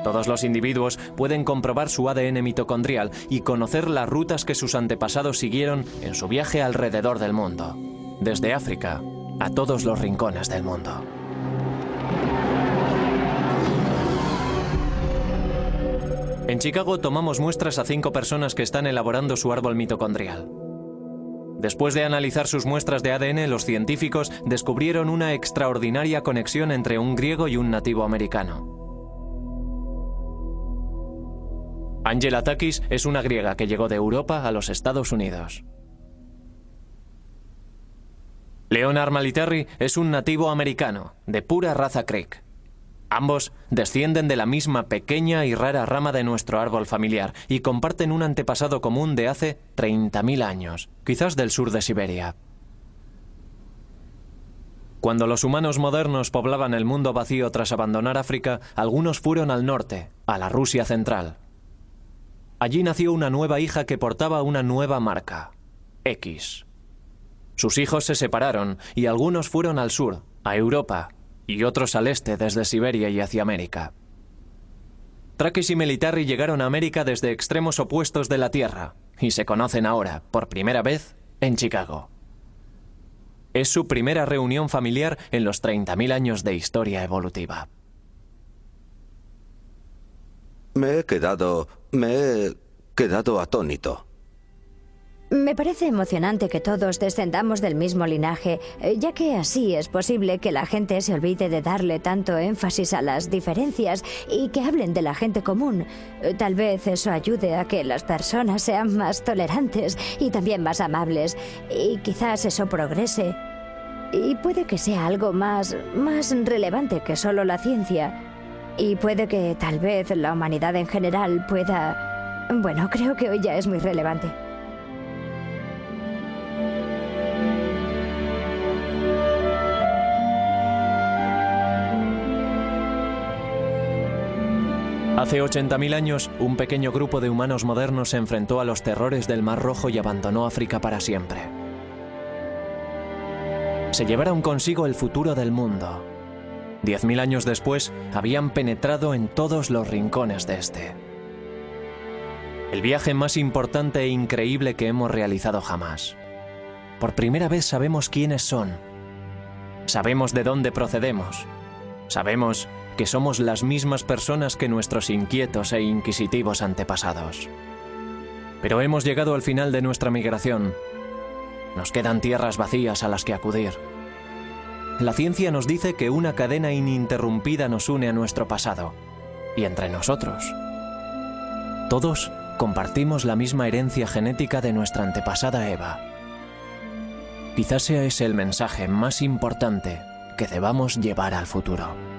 Todos los individuos pueden comprobar su ADN mitocondrial y conocer las rutas que sus antepasados siguieron en su viaje alrededor del mundo. Desde África a todos los rincones del mundo. En Chicago tomamos muestras a 5 personas que están elaborando su árbol mitocondrial. Después de analizar sus muestras de ADN, los científicos descubrieron una extraordinaria conexión entre un griego y un nativo americano. Angela Takis es una griega que llegó de Europa a los Estados Unidos. Leonard Maliterri es un nativo americano, de pura raza Creek. Ambos descienden de la misma pequeña y rara rama de nuestro árbol familiar y comparten un antepasado común de hace 30.000 años, quizás del sur de Siberia. Cuando los humanos modernos poblaban el mundo vacío tras abandonar África, algunos fueron al norte, a la Rusia central. Allí nació una nueva hija que portaba una nueva marca, X. Sus hijos se separaron y algunos fueron al sur, a Europa, y otros al este desde Siberia y hacia América. Takis y Maliterri llegaron a América desde extremos opuestos de la Tierra y se conocen ahora, por primera vez, en Chicago. Es su primera reunión familiar en los 30.000 años de historia evolutiva. Me he quedado atónito. Me parece emocionante que todos descendamos del mismo linaje, ya que así es posible que la gente se olvide de darle tanto énfasis a las diferencias y que hablen de la gente común. Tal vez eso ayude a que las personas sean más tolerantes y también más amables, y quizás eso progrese. Y puede que sea algo más relevante que solo la ciencia. Y puede que tal vez la humanidad en general pueda... Bueno, creo que hoy ya es muy relevante. Hace 80.000 años, un pequeño grupo de humanos modernos se enfrentó a los terrores del Mar Rojo y abandonó África para siempre. Se llevaron consigo el futuro del mundo. 10.000 años después, habían penetrado en todos los rincones de este. El viaje más importante e increíble que hemos realizado jamás. Por primera vez sabemos quiénes son. Sabemos de dónde procedemos. Sabemos que somos las mismas personas que nuestros inquietos e inquisitivos antepasados. Pero hemos llegado al final de nuestra migración. Nos quedan tierras vacías a las que acudir. La ciencia nos dice que una cadena ininterrumpida nos une a nuestro pasado, y entre nosotros. Todos compartimos la misma herencia genética de nuestra antepasada Eva. Quizás sea ese el mensaje más importante que debamos llevar al futuro.